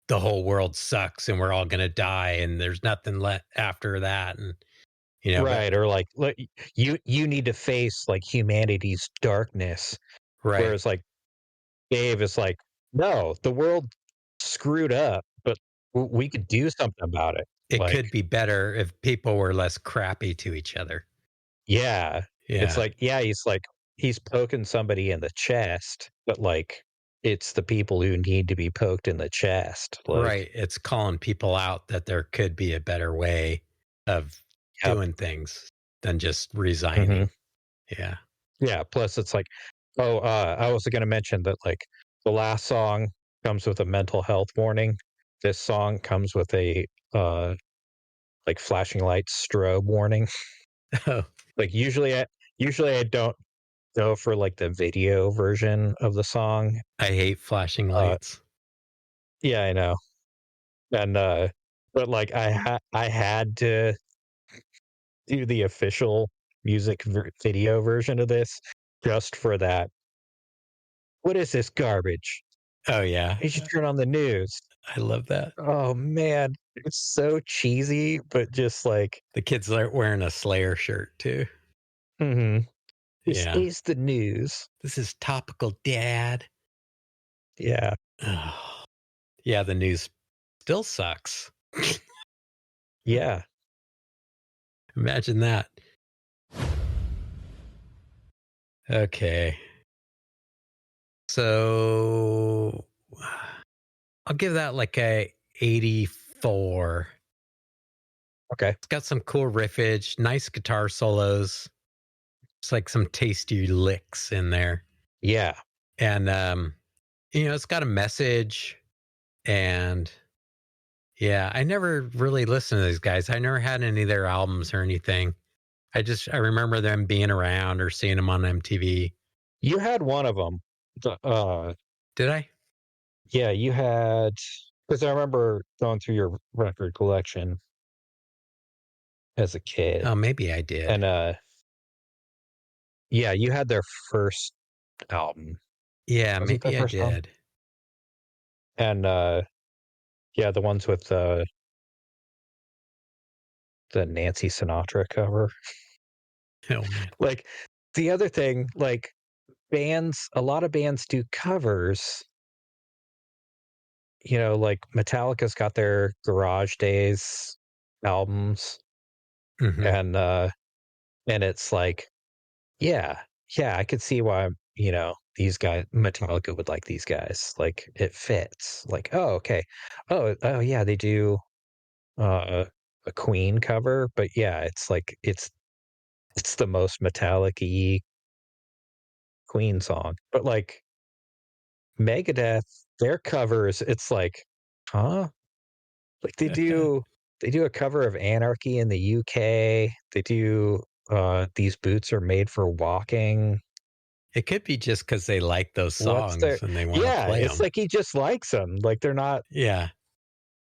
the whole world sucks and we're all going to die and there's nothing left after that. And, but
Right. Or like you need to face like humanity's darkness.
right.
Whereas like Dave is like, no, the world screwed up, but we could do something about it.
It
Like,
could be better if people were less crappy to each other.
yeah, it's
Yeah.
like, yeah, he's poking somebody in the chest, but like, it's the people who need to be poked in the chest. Like,
Right. It's calling people out that there could be a better way of
yep.
doing things than just
Hmm.
resigning. Yeah.
Yeah. Plus, it's like, oh, I was going to mention that like the last song comes with a mental health warning. This song comes with a like flashing lights strobe warning.
Oh,
Like usually I don't go for like the video version of the song.
I hate flashing
Uh,
lights.
yeah, I know. And but like I had to do the official video version of this just for that. What is this garbage?
Oh, yeah.
You should turn on the news.
I love that.
Oh man, it's so cheesy, but just like,
The kids are wearing a Slayer shirt too.
mhm, this
Yeah.
is the news.
This is topical, Dad.
Yeah,
Oh, yeah. The news still sucks.
yeah.
Imagine that. Okay. So I'll give that like a 84.
Okay.
It's got some cool riffage, nice guitar solos. It's like some tasty licks in there.
Yeah.
And it's got a message. And yeah, I never really listened to these guys. I never had any of their albums or anything. I remember them being around or seeing them on MTV.
You had one of them.
Did I?
Yeah, you had, because I remember going through your record collection as a kid,
Oh, maybe I did.
and yeah, you had their first album.
Yeah,
Was it their
maybe I
first album?
did.
And yeah, the ones with the Nancy Sinatra cover.
Oh man.
Like the other thing, like a lot of bands do covers. Like Metallica's got their Garage Days albums,
Hmm.
and it's like, yeah, yeah, I could see why, these guys, Metallica would like these guys. Like it fits. Like, oh, okay. Oh yeah, they do a Queen cover, but yeah, it's like it's the most Metallic-y Queen song. But like Megadeth, their covers, it's like, huh? Like they do a cover of Anarchy in the UK. They do These Boots Are Made for Walking.
It could be just because they like those
What's their
songs and they want to
Yeah,
play
it's
them.
like he just likes them. Like
Yeah,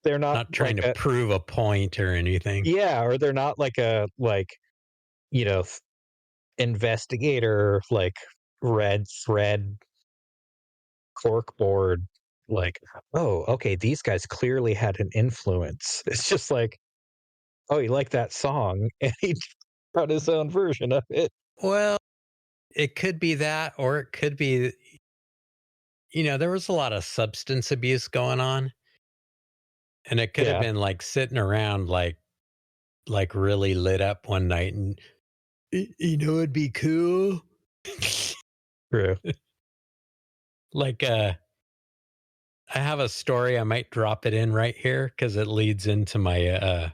they're not
not trying
like
to
a
prove a point or anything.
yeah, or they're not like a you know, th- investigator like red thread corkboard like, oh, okay, these guys clearly had an influence. It's just like, oh, he liked that song and he wrote his own version of it.
Well, it could be that, or it could be, there was a lot of substance abuse going on, and it could have
Yeah,
been like sitting around like really lit up one night and it'd be cool.
true.
Like I have a story. I might drop it in right here because it leads into my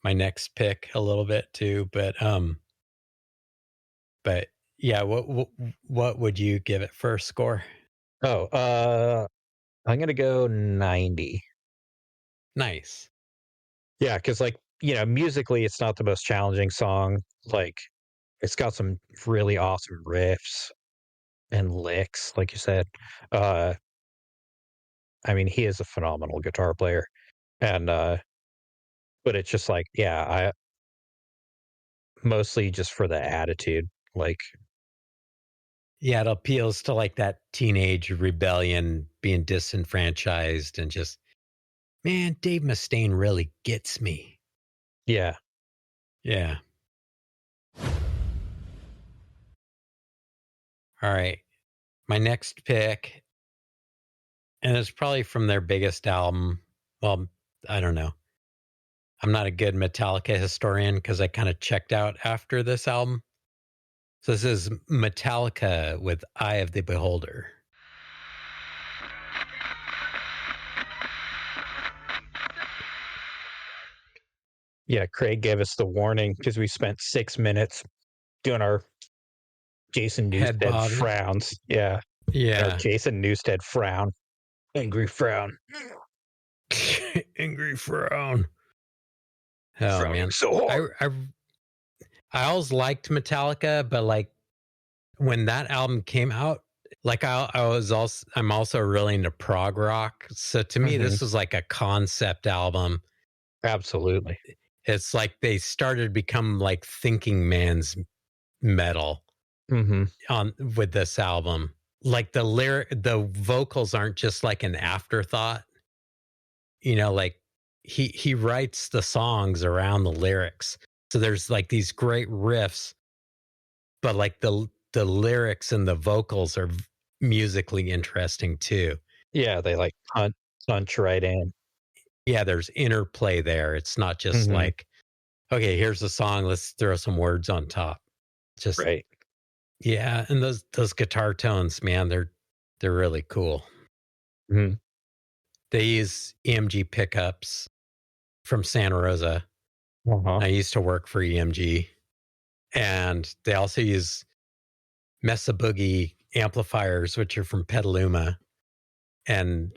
next pick a little bit too. But yeah, what would you give it first score?
Oh, I'm gonna go 90.
Nice.
Yeah, because like, musically it's not the most challenging song. Like it's got some really awesome riffs and licks, like you said. Uh I mean, he is a phenomenal guitar player, and but it's just like, yeah, I mostly just for the attitude, like,
Yeah, it appeals to like that teenage rebellion, being disenfranchised, and just, man, Dave Mustaine really gets me.
yeah,
Yeah. All right. My next pick, and it's probably from their biggest album. Well, I don't know. I'm not a good Metallica historian because I kind of checked out after this album. So this is Metallica with Eye of the Beholder.
yeah. Craig gave us the warning because we spent 6 minutes doing our Jason
Head
Newsted
bobbing.
frowns. Yeah, our
Yeah.
Jason Newsted frown, angry frown,
Angry frown. Oh
frowning
man.
so hard.
I always liked Metallica, but like when that album came out, like I'm also really into prog rock. So to me,
Hmm.
this was like a concept album.
Absolutely.
It's like they started to become like thinking man's metal
Hmm.
on with this album. Like the vocals aren't just like an afterthought. Like he writes the songs around the lyrics. So there's like these great riffs, but like the lyrics and the vocals are musically interesting too.
Yeah, they like punch right in.
Yeah, there's interplay there. It's not just
Hmm.
like, okay, here's the song, let's throw some words on top. Just
Right.
yeah, and those guitar tones, man, they're really cool.
Hmm.
They use EMG pickups from Santa Rosa.
Uh-huh.
I used to work for EMG, and they also use Mesa Boogie amplifiers, which are from Petaluma. And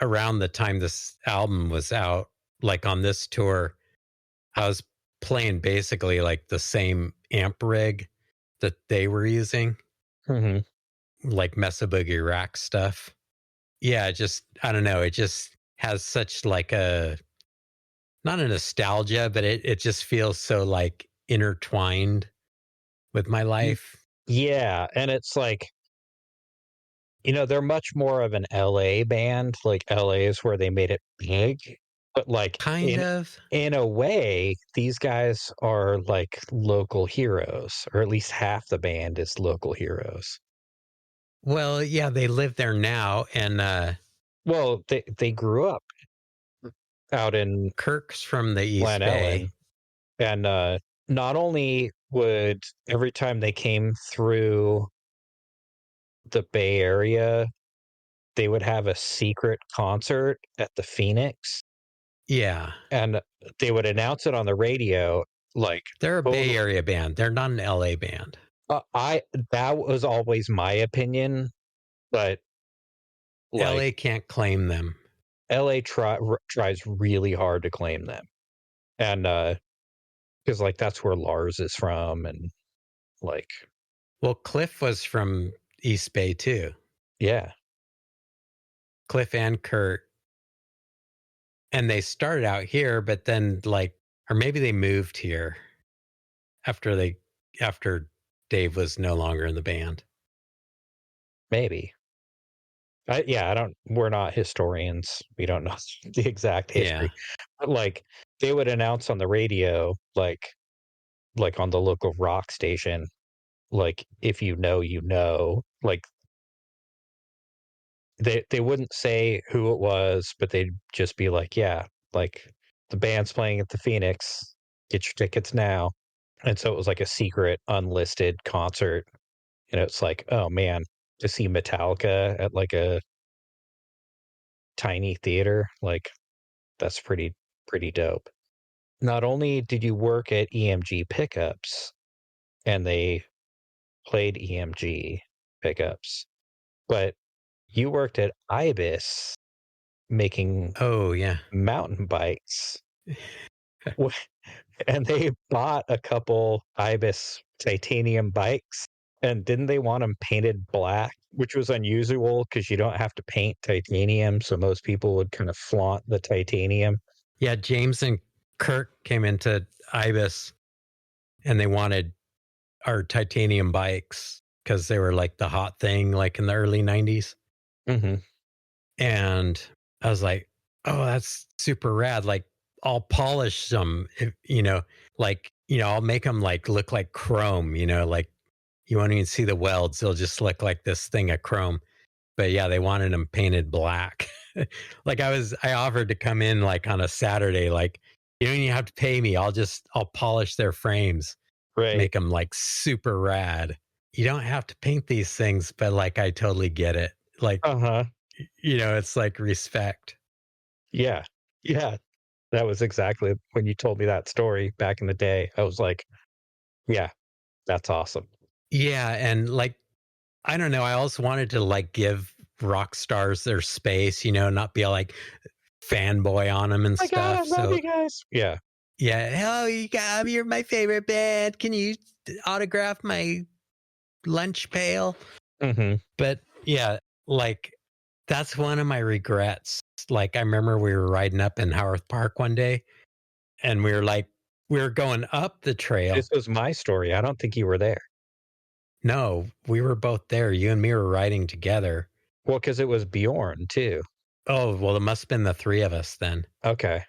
around the time this album was out, like on this tour, I was playing basically like the same amp rig that they were using,
Hmm.
like Mesa Boogie rack stuff. Yeah, I don't know. It just has such like not a nostalgia, but it just feels so like intertwined with my life.
Yeah, and it's like, they're much more of an LA band. Like LA is where they made it big. But like
Kind
in
of.
in a way, these guys are like local heroes, or at least half the band is local heroes.
Well, yeah, they live there now, and
Well, they grew up out in
Kirk's from the
Glen
East Bay.
Ellen, and not only would every time they came through the Bay Area, they would have a secret concert at the Phoenix,
Yeah.
and they would announce it on the radio, like,
They're a Bay
total
Area band. They're not an LA band.
I that was always my opinion, but, like,
LA can't claim them.
LA tries really hard to claim them, and, because like, that's where Lars is from, and, like,
Well, Cliff was from East Bay too.
yeah,
Cliff and Kurt. And they started out here, but then like, or maybe they moved here after after Dave was no longer in the band.
maybe. I don't we're not historians, we don't know the exact
Yeah.
history, but, like, they would announce on the radio, like, on the local rock station, like, "If you know, you know." Like, they wouldn't say who it was, but they'd just be like, "Yeah, like, the band's playing at the Phoenix. Get your tickets now." And so it was like a secret, unlisted concert, and it's like, "Oh, man, to see Metallica at, like, a tiny theater, like, that's pretty dope." Not only did you work at EMG Pickups, and they played EMG Pickups, but you worked at Ibis making
Oh, yeah.
mountain bikes, w and they bought a couple Ibis titanium bikes, and didn't they want them painted black? which was unusual because you don't have to paint titanium, so most people would kind of flaunt the titanium.
Yeah, James and Kirk came into Ibis and they wanted our titanium bikes because they were like the hot thing, like in the early 90s.
Mhm.
And I was like, oh, that's super rad. Like, I'll polish them, if, I'll make them like look like chrome, like you won't even see the welds. They'll just look like this thing of chrome. But yeah, they wanted them painted black. Like I offered to come in like on a Saturday, like, you don't even have to pay me. I'll polish their frames,
Right.
make them like super rad. You don't have to paint these things, but like, I totally get it. Like,
Uh-huh.
it's like respect.
Yeah. Yeah. That was exactly when you told me that story back in the day. I was like, yeah, that's awesome.
Yeah. And like, I don't know. I also wanted to like give rock stars their space, not be like fanboy on them and
My God, I
stuff.
love
So
you guys. Yeah.
yeah, oh, you're my favorite band. Can you autograph my lunch pail?
Mhm.
But yeah, like that's one of my regrets. Like I remember we were riding up in Haworth Park one day and we were going up the trail.
This was my story. I don't think you were there.
No, we were both there. You and me were riding together.
Well, because it was Bjorn too.
Oh, well, it must have been the three of us then.
Okay.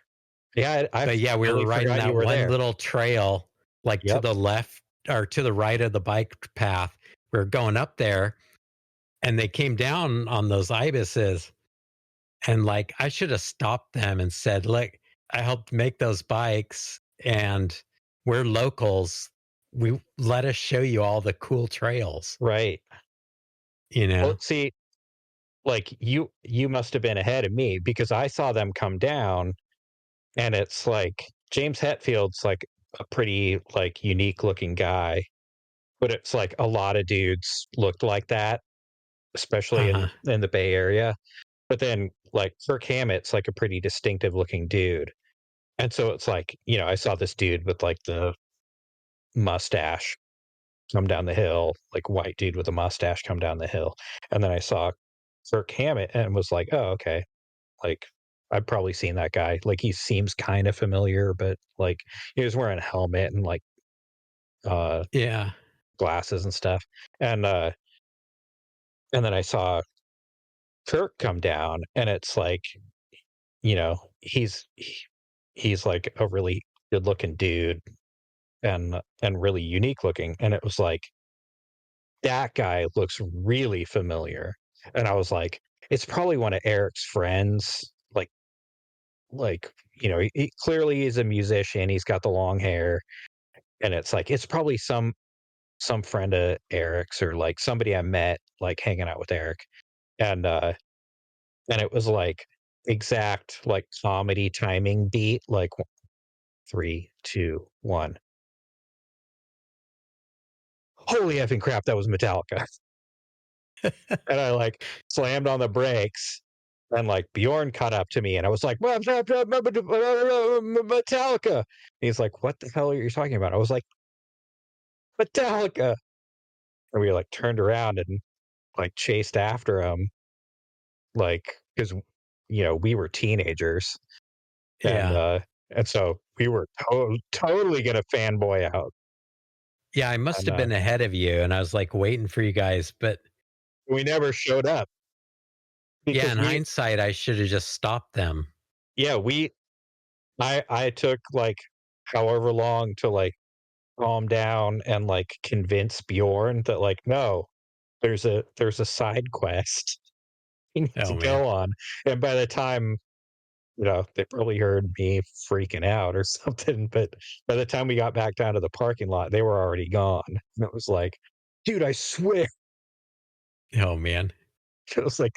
Yeah, I
But yeah, we were
totally
riding
forgot you
that
were
one
there.
little trail, like to
Yep.
the left or to the right of the bike path. We were going up there and they came down on those ibises. And like, I should have stopped them and said, look, I helped make those bikes and we're locals. We let us show you all the cool trails,
Right.
you
Well,
know?
see, like you must have been ahead of me because I saw them come down and it's like James Hetfield's like a pretty like unique looking guy, but it's like a lot of dudes looked like that, especially
Uh-huh.
in the Bay Area. But then like Kirk Hammett's like a pretty distinctive looking dude. And so it's like, I saw this dude with like the mustache come down the hill, like white dude with a mustache come down the hill. And then I saw Kirk Hammett and was like, oh, okay. Like I've probably seen that guy. Like he seems kind of familiar, but like he was wearing a helmet and like uh
Yeah.
glasses and stuff. And and then I saw Kirk come down and it's like, he's like a really good looking dude and really unique looking. And it was like that guy looks really familiar. And I was like, it's probably one of Eric's friends. Like, he clearly is a musician. He's got the long hair. And it's like, it's probably some friend of Eric's or like somebody I met like hanging out with Eric. And it was like exact like comedy timing beat, like 3, 2, 1. Holy effing crap, that was Metallica. And I like slammed on the brakes and like Bjorn caught up to me and I was like, Metallica. He's like, what the hell are you talking about? I was like, Metallica. And we like turned around and like chased after him, like, because we were teenagers and
Yeah.
and so we were totally gonna fanboy out.
Yeah. I must
And
have been ahead of you. And I was like waiting for you guys. But
we never showed up
yeah,
because
in hindsight, I should have just stopped them.
yeah, I took like however long to like calm down and like convince Bjorn that like, no, there's a side quest you need to
Oh, man.
go on. And by the time, they probably heard me freaking out or something, but by the time we got back down to the parking lot, they were already gone. And it was like, dude, I swear
Oh, man.
it was like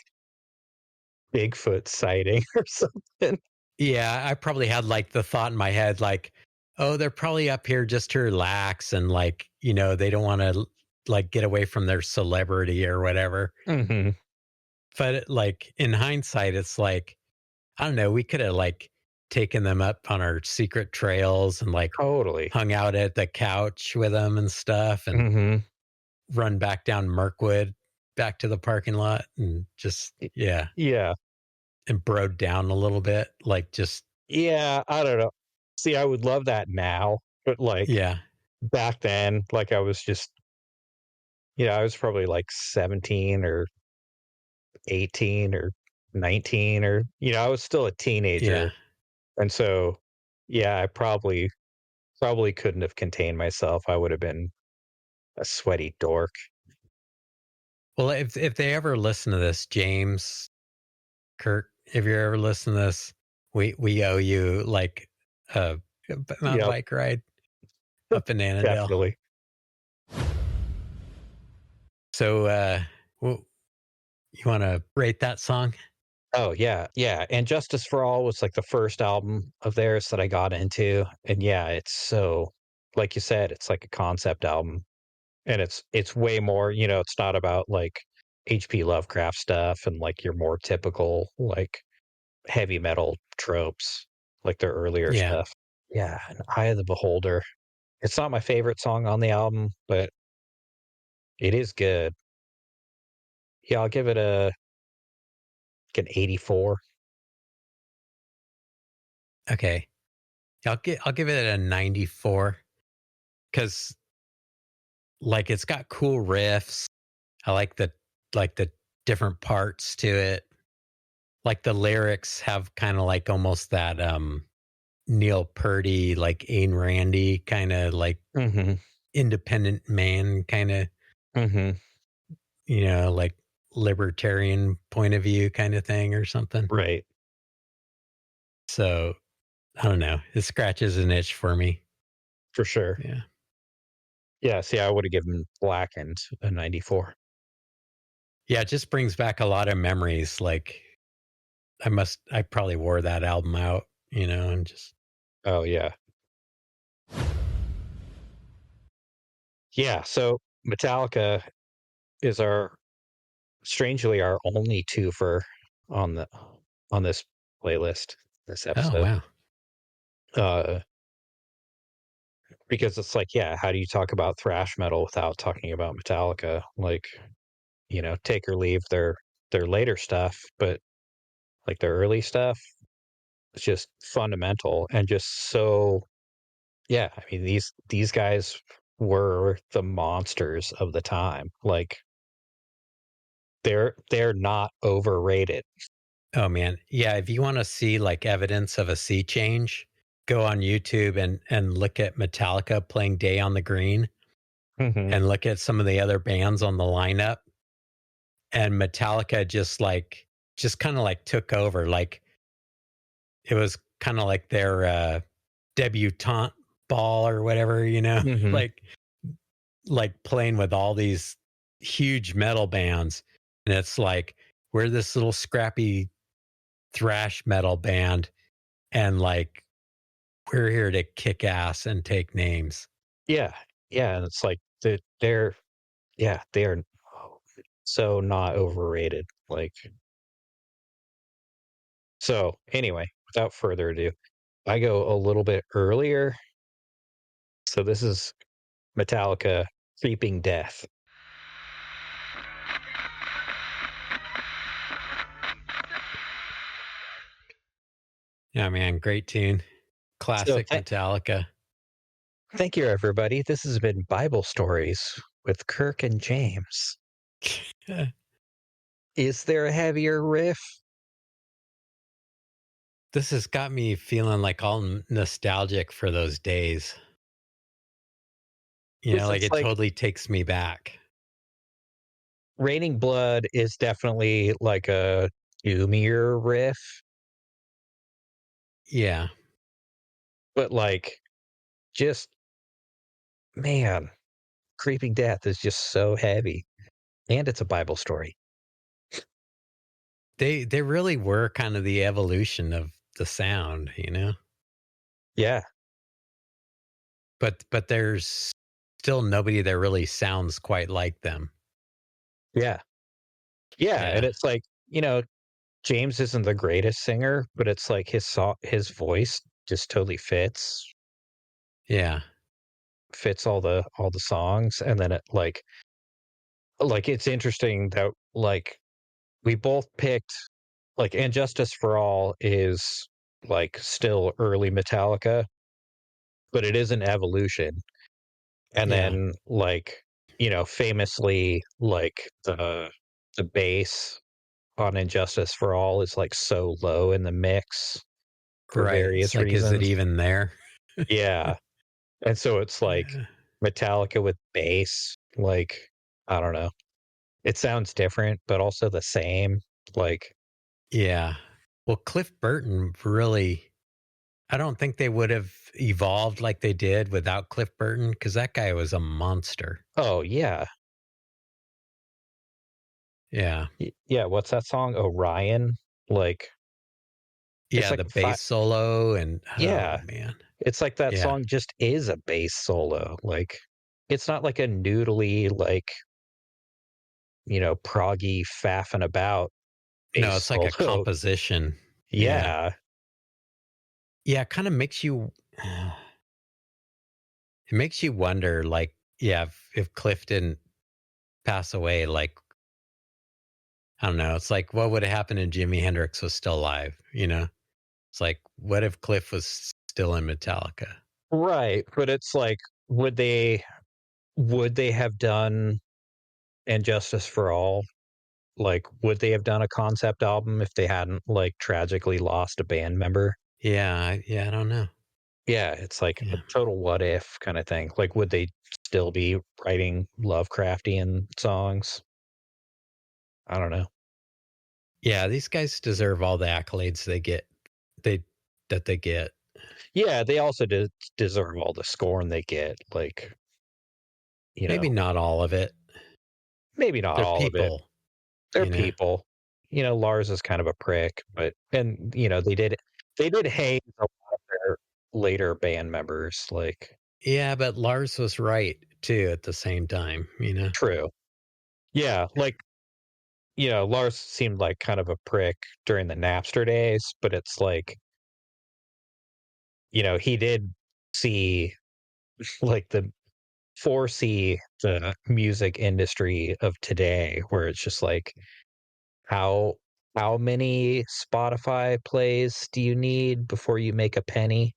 Bigfoot sighting or something.
Yeah, I probably had like the thought in my head, like, oh, they're probably up here just to relax and like, they don't want to like get away from their celebrity or whatever.
Mhm.
But like in hindsight, it's like, I don't know, we could have like taken them up on our secret trails and like
Totally.
hung out at the couch with them and stuff and
Mhm.
run back down Mirkwood. back to the parking lot and just,
Y-
yeah,
Yeah.
and broed down a little bit. Like, just,
Yeah. I don't know. See, I would love that now, but like
yeah,
back then, like I was just, I was probably like 17 or 18 or 19 or, I was still a
yeah.
teenager. And so, yeah, I probably couldn't have contained myself. I would have been a sweaty dork.
Well, if they ever listen to this, James, Kirk, if you ever listen to this, we owe you like a mountain
Yep,
bike ride up in Annandale.
definitely.
So, you want to rate that song?
Oh, yeah, yeah, and Justice for All was, like, the first album of theirs that I got into, and, yeah, it's so like you said, it's like a concept album, and it's way more, it's not about, like, HP Lovecraft stuff and, like, your more typical, like, heavy metal tropes, like their earlier
Yeah.
stuff. Yeah, and Eye of the Beholder. It's not my favorite song on the album, but it is good. Yeah, I'll give it an 84.
Okay. I'll give it a 94 because like it's got cool riffs. I like the different parts to it. Like the lyrics have kind of like almost that Neil Pearty, like Ayn Randy kind of like
Mhm,
independent man kind of,
mhm.
like libertarian point of view kind of thing or something.
Right,
So I don't know. It scratches an itch for me.
for sure.
Yeah.
Yeah, see, I would've given Blackened a 94.
Yeah. It just brings back a lot of memories. Like I probably wore that album out, and just,
Oh, yeah. Yeah, so Metallica is strangely, our only twofer on the on this playlist, this
oh,
episode.
wow.
Uh, because it's like, yeah, how do you talk about thrash metal without talking about Metallica? Like, take or leave their later stuff, but, like, their early stuff, it's just fundamental and just so yeah, I mean, these guys were the monsters of the time. Like, they're not overrated.
Oh, man. Yeah, if you wanna see, like, evidence of a sea change, go on YouTube and look at Metallica playing Day on the Green
Mhm,
and look at some of the other bands on the lineup, and Metallica just kinda, like, took over, like, it was kinda like their, debutante ball or whatever,
mhm.
Like playing with all these huge metal bands, and it's like, we're this little scrappy thrash metal band, and, like, we're here to kick ass and take names.
Yeah, yeah, and it's like they're yeah, they're so not overrated, like so, anyway, without further ado, I go a little bit earlier, so this is Metallica, Creeping Death.
Yeah, man, great tune.
So,
Classic Metallica.
thank you, everybody. This has been Bible Stories with Kirk and James. Is there a heavier riff?
This has got me feeling, like, all nostalgic for those days.
Because
Like,
it's
it
like
totally takes me back.
Raining Blood is definitely like a doomier riff,
Yeah.
but like just man, Creeping Death is just so heavy. And it's a Bible story.
They really were kind of the evolution of the sound.
Yeah,
But there's still nobody that really sounds quite like them.
yeah, yeah, and
Yeah.
it's like, James isn't the greatest singer, but it's like his voice just totally
Yeah.
fits all the songs, and then it like like it's interesting that like we both picked like And Justice for All is like still early Metallica, but it is an evolution. And
Yeah.
then like, famously like the bass on Injustice for All is like so low in the mix for
Right. It's
various
like, is it
reasons.
even there?
Yeah. And so it's like
Yeah.
Metallica with bass, like I don't know. It sounds different, but also the same. Like,
Yeah. Well, Cliff Burton really, I don't think they would have evolved like they did without Cliff Burton because that guy was a monster.
oh yeah.
Yeah.
Yeah, what's that song? Orion? Like it's
Yeah.
like
The bass solo and oh,
yeah,
man.
it's like that
Yeah.
song just is a bass solo. Like it's not like a noodly like, proggy faffing about
No,
bass
it's like a
solo.
composition. Yeah.
Yeah.
Yeah. It kind of makes you, it makes you wonder, like, yeah, if Cliff didn't pass away, like, I don't know. It's like, what would have happened if Jimi Hendrix was still alive? You know, it's like, what if Cliff was still in Metallica?
Right. But it's like, would they would they have done And Justice for All? Like, would they have done a concept album if they hadn't like tragically lost a band member?
Yeah, yeah, I don't know.
Yeah, it's like a
Yeah,
total what if kind of thing. Like, would they still be writing Lovecraftian songs? I don't know.
yeah, these guys deserve all the accolades they that they get.
Yeah, they also deserve all the scorn they get. Like, you know,
Maybe not all of it.
maybe not
They're
all of it.
people,
They're
you know.
people. Lars is kind of a prick, but and they did haze a lot of their later band members. Like,
Yeah, but Lars was right too at the same time, you know.
true. Yeah, like Lars seemed like kind of a prick during the Napster days, but it's like, he did see like foresee the music industry of today where it's just like how how many Spotify plays do you need before you make a penny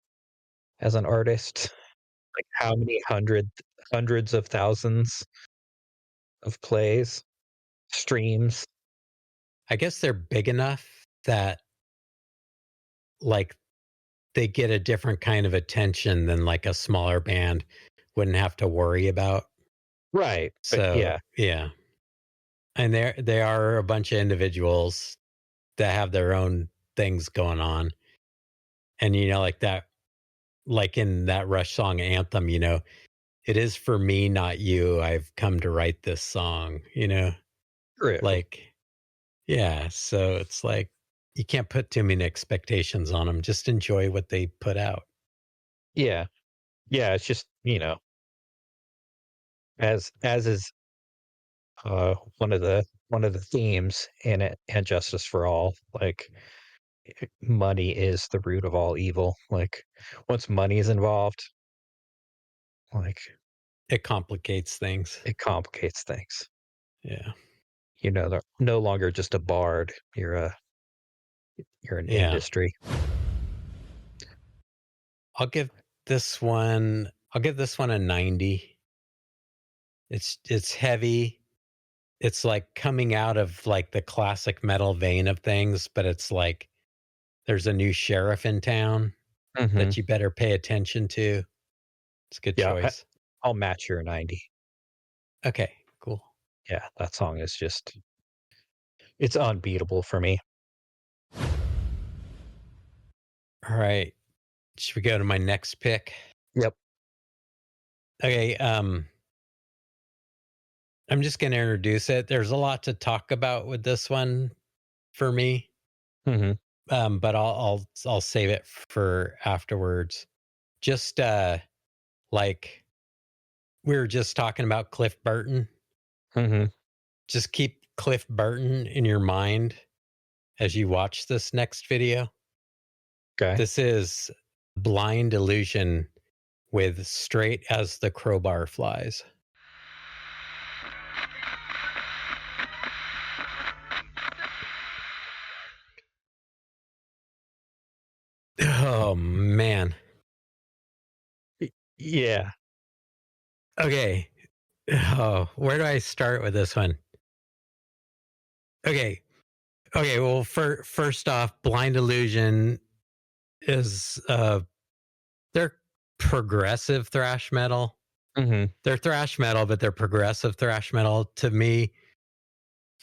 as an artist? Like how many hundreds of thousands of plays, streams?
I guess they're big enough that like they get a different kind of attention than like a smaller band wouldn't have to worry about.
Right. But
So,
yeah,
yeah. And they are a bunch of individuals that have their own things going on. And like that, like in that Rush song Anthem, it is for me, not you. I've come to write this song,
true.
like, yeah. So it's like you can't put too many expectations on them. Just enjoy what they put out.
Yeah. Yeah, it's just, as is one of the themes in it, and Justice for All, like money is the root of all evil. Like once money is involved, like
It complicates things.
it complicates things.
Yeah.
They're no longer just a bard. You're an
Yeah.
industry.
I'll give I'll give this one a 90. It's heavy. It's like coming out of like the classic metal vein of things, but it's like there's a new sheriff in town
Hmm.
that you better pay attention to. It's a good
Yeah,
choice.
I'll match your 90.
Okay, cool.
Yeah, that song is just it's unbeatable for me.
All right. Should we go to my next pick?
Yep.
Okay, I'm just going to introduce it. There's a lot to talk about with this one for me.
Hmm.
But I'll save it for afterwards. Just like we were just talking about Cliff Burton.
Hmm.
Just keep Cliff Burton in your mind as you watch this next video.
Okay.
This is Blind Illusion with Straight as the Crowbar Flies. Oh man.
Yeah.
Okay. Oh, where do I start with this one? Okay. Okay. Well, first off, Blind Illusion is they're progressive thrash metal.
Hmm.
They're thrash metal, but they're progressive thrash metal. To me,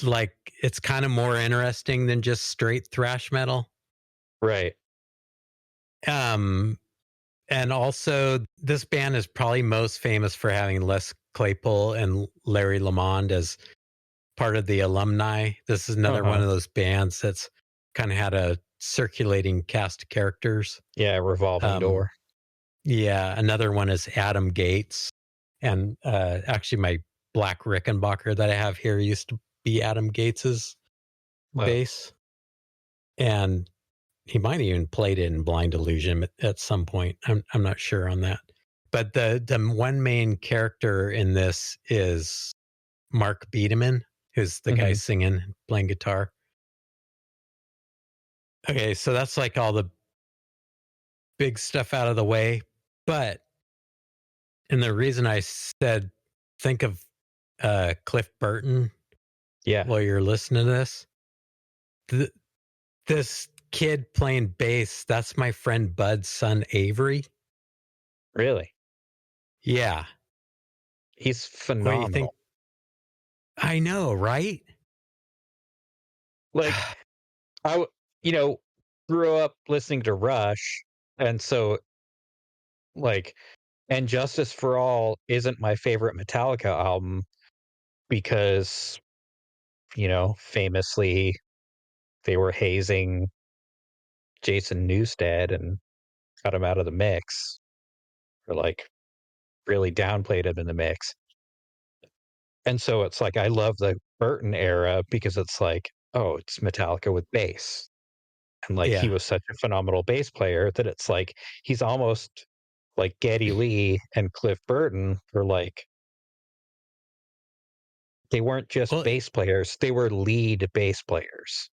like it's kind of more interesting than just straight thrash metal.
Right.
Um, and also this band is probably most famous for having Les Claypool and Larry Lamond as part of the alumni. This is another one
Uh-huh.
of those bands that's kind of had a circulating cast of characters.
Yeah, revolving
Um,
door.
yeah, another one is Adam Gates, and actually my black Rickenbacker that I have here used to be Adam Gates's
Well,
bass, and he might have even played it in Blind Illusion at some point. I'm not sure on that. But the one main character in this is Mark Biederman, who's the guy
mhm.
singing, playing guitar. Okay, so that's like all the big stuff out of the way. But and the reason I said think of Cliff Burton
Yeah,
while you're listening to this, th- this kid playing bass, that's my friend Bud's son Avery.
really.
Yeah.
He's
What do you think?
phenomenal.
I know, right?
Like I, you know, grew up listening to Rush, and so like, and Justice for All isn't my favorite Metallica album because famously they were hazing Jason Newsted and cut him out of the mix, or like really downplayed him in the mix. And so it's like I love the Burton era because it's like, oh, it's Metallica with bass. And like he
Yeah.
was such a phenomenal bass player that it's like he's almost like Geddy Lee and Cliff Burton are like they weren't just
Well,
bass players, they were lead bass players.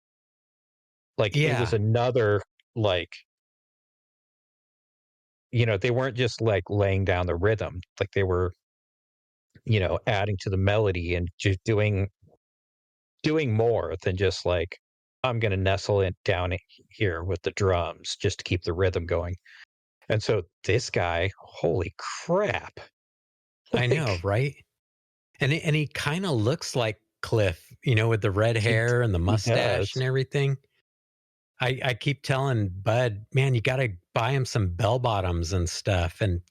Like it was
yeah.
another like they weren't just like laying down the rhythm, like they were, adding to the melody and just doing more than just like I'm going to nestle it down here with the drums just to keep the rhythm going. And so this guy, holy crap.
I know,
Like
right? And he kind of looks like Cliff, with the red
he
hair and the
he
mustache and
does.
everything. I keep telling Bud, man, you got to buy him some bell bottoms and stuff and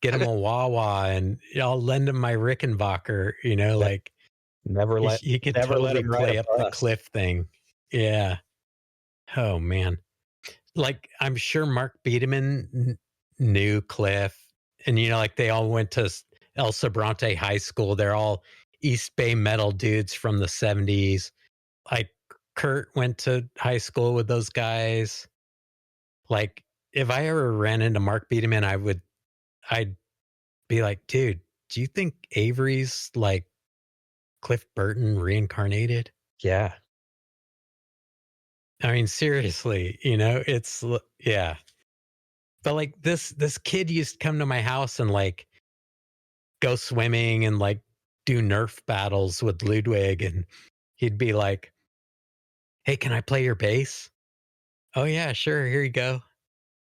get him a Wawa and I'll lend him my Rickenbacker,
That
like
never let
he could
never let
totally
him ride a
play up the
bus.
Cliff thing. Yeah. Oh man. Like I'm sure Mark Biederman knew Cliff and like they all went to El Sobrante High School. They're all East Bay metal dudes from the 70s. Like Kurt went to high school with those guys. Like if I ever ran into Mark Biederman, I'd be like, dude, do you think Avery's like Cliff Burton reincarnated?
Yeah.
I mean, seriously, yeah. But like this kid used to come to my house and like go swimming and like do Nerf battles with Ludwig, and he'd be like, "Hey, can I play your bass?" "Oh yeah, sure. Here you go."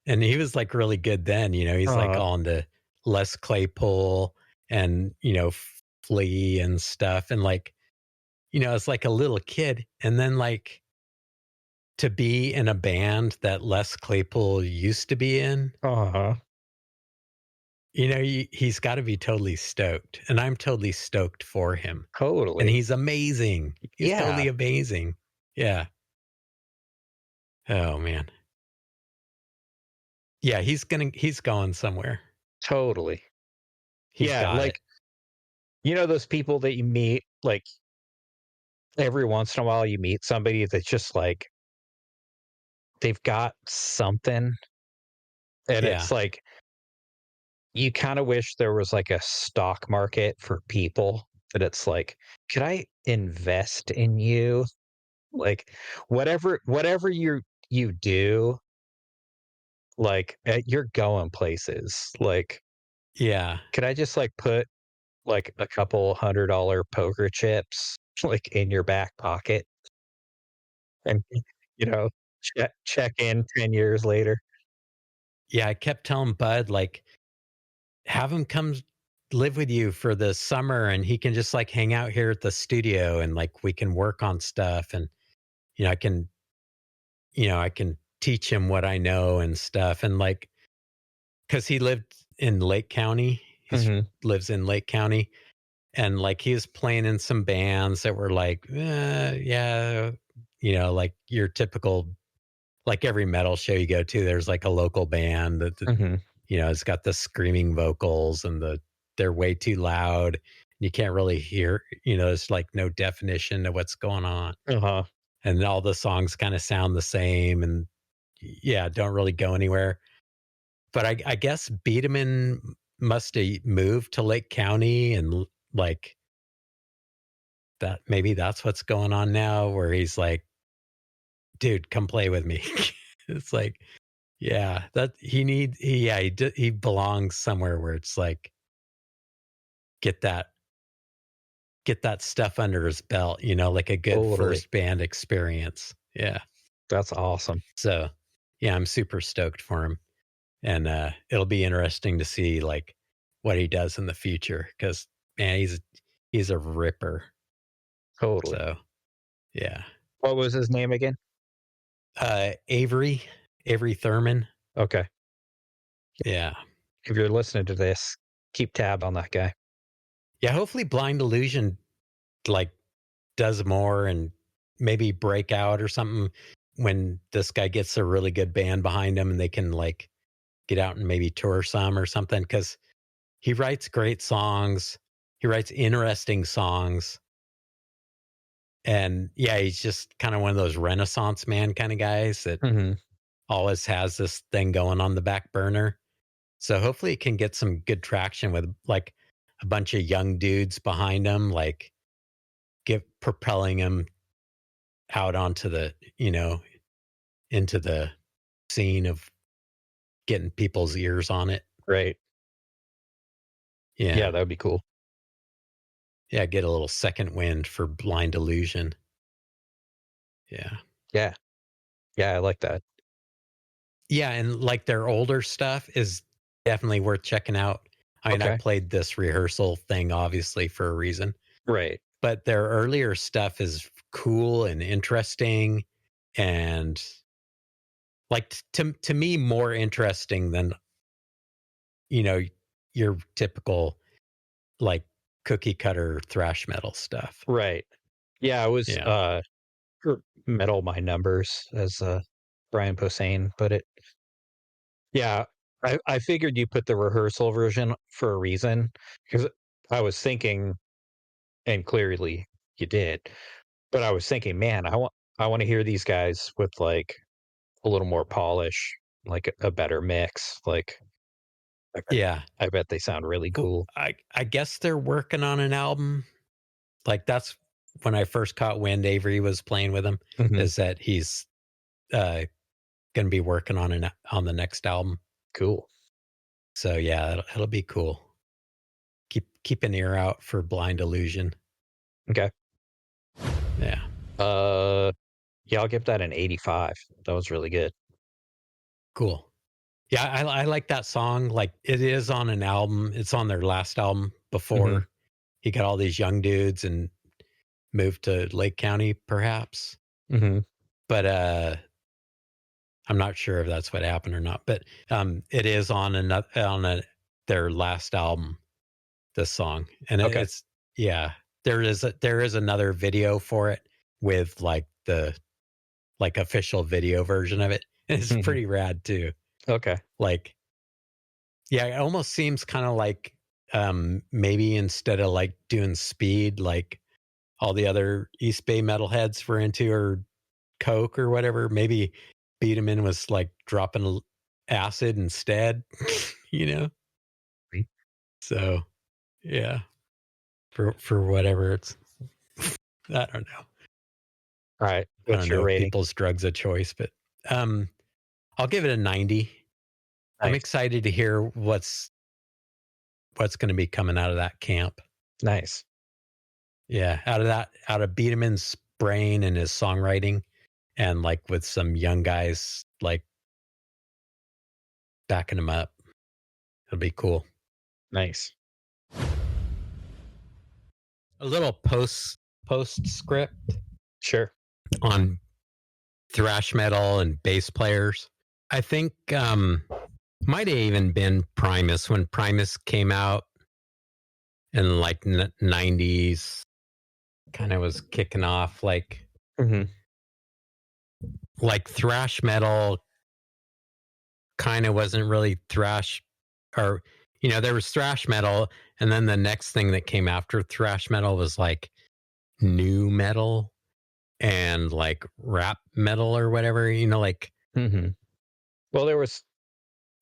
And he was like really good then. He's like
Uh-huh.
all into Les Claypool and Flea and stuff, and like it's like a little kid, and then like to be in a band that Les Claypool used to be in,
Uh-huh.
he's got to be totally stoked. And I'm totally stoked for him. And
Totally.
he's amazing. He's
Yeah,
totally amazing. Yeah. Oh man. Yeah, he's going somewhere.
totally.
He's
Yeah,
got it.
like those people that you meet, like every once in a while you meet somebody that's just like they've got something, and
Yeah.
it's like you kind of wish there was like a stock market for people that it's like, could I invest in you? Like whatever you do, like you're going places. Like,
Yeah.
could I just like put like a couple $100 poker chips like in your back pocket and you know check in 10 years later?
Yeah. I kept telling Bud, like, have him come live with you for the summer and he can just like hang out here at the studio and like we can work on stuff and you know, I can teach him what I know and stuff. And like, cause he lived in Lake County. He's
Hmm.
lives in Lake County. And like he was playing in some bands that were like, yeah, like your typical, like every metal show you go to, there's like a local band that
Hmm.
it's got the screaming vocals and they're way too loud. You can't really hear, it's like no definition of what's going on.
Uh-huh.
And all the songs kind of sound the same and yeah, don't really go anywhere. But I guess Beatman must have moved to Lake County and like that maybe that's what's going on now where he's like, dude, come play with me. It's like, yeah, that he belongs somewhere where it's like get that get that stuff under his belt, like a good
Totally.
first band experience. Yeah.
That's awesome.
So, yeah, I'm super stoked for him. And it'll be interesting to see like what he does in the future cuz man, he's a ripper.
Totally.
So, yeah.
What was his name again?
Avery Thurman.
Okay.
Yeah.
If you're listening to this, keep tab on that guy.
Yeah, hopefully Blind Illusion like does more and maybe break out or something when this guy gets a really good band behind him and they can like get out and maybe tour some or something cuz he writes great songs. He writes interesting songs. And yeah, he's just kind of one of those renaissance man kind of guys that
Hmm.
always has this thing going on the back burner. So hopefully it can get some good traction with like a bunch of young dudes behind him, like propelling him out onto the, into the scene of getting people's ears on it.
Right. Yeah,
Yeah.
that would be cool.
Yeah. Get a little second wind for Blind Illusion. Yeah.
Yeah. Yeah, I like that.
Yeah. And like their older stuff is definitely worth checking out. I mean, I
Okay.
played this rehearsal thing obviously for a reason,
Right.
but their earlier stuff is cool and interesting and like to me more interesting than you know your typical like cookie cutter thrash metal stuff.
Right. Yeah, I was
Yeah.
metal my numbers as Brian Posehn put it. Yeah. I figured you put the rehearsal version for a reason because I was thinking, and clearly you did, but I was thinking, man, I want to hear these guys with like a little more polish, like a better mix. Like I bet
Yeah.
I bet they sound really
Well,
cool.
I guess they're working on an album. Like that's when I first caught wind Avery was playing with him,
Hmm.
is that he's uh gonna be working on the next album.
Cool.
So yeah, it'll be cool. Keep an ear out for Blind Illusion.
Okay.
Yeah.
Uh, yeah, I'll give that an 85. That was really good.
Cool. Yeah, I like that song. Like it is on an album. It's on their last album
Hmm.
before he got all these young dudes and moved to Lake County, perhaps.
Hmm.
But I'm not sure if that's what happened or not. But it is on their last album. This song, and
Okay.
it's yeah. There is another video for it with like the like official video version of it. It's
Hmm.
pretty rad too.
Okay.
Like yeah, it almost seems kind of like maybe instead of like doing speed like all the other East Bay metalheads were into or coke or whatever, maybe Beatman was like dropping acid instead, you know? So, yeah, for whatever it's I don't know.
All right.
I
What's
don't
your
know
rating?
people's drugs of choice, but um I'll give it a 90. I'm
Nice.
excited to hear what's going to be coming out of that camp.
Nice.
Yeah, out of Biederman's brain and his songwriting, and like with some young guys like backing him up. It'll be cool.
Nice.
A little postscript
Sure.
on thrash metal and bass players. I think might have even been Primus when Primus came out in like 90s, kind of was kicking off
Mm-hmm.
like thrash metal kind of wasn't really thrash, or there was thrash metal, and then the next thing that came after thrash metal was like new metal and like rap metal or whatever, like
Mm-hmm. Well, there was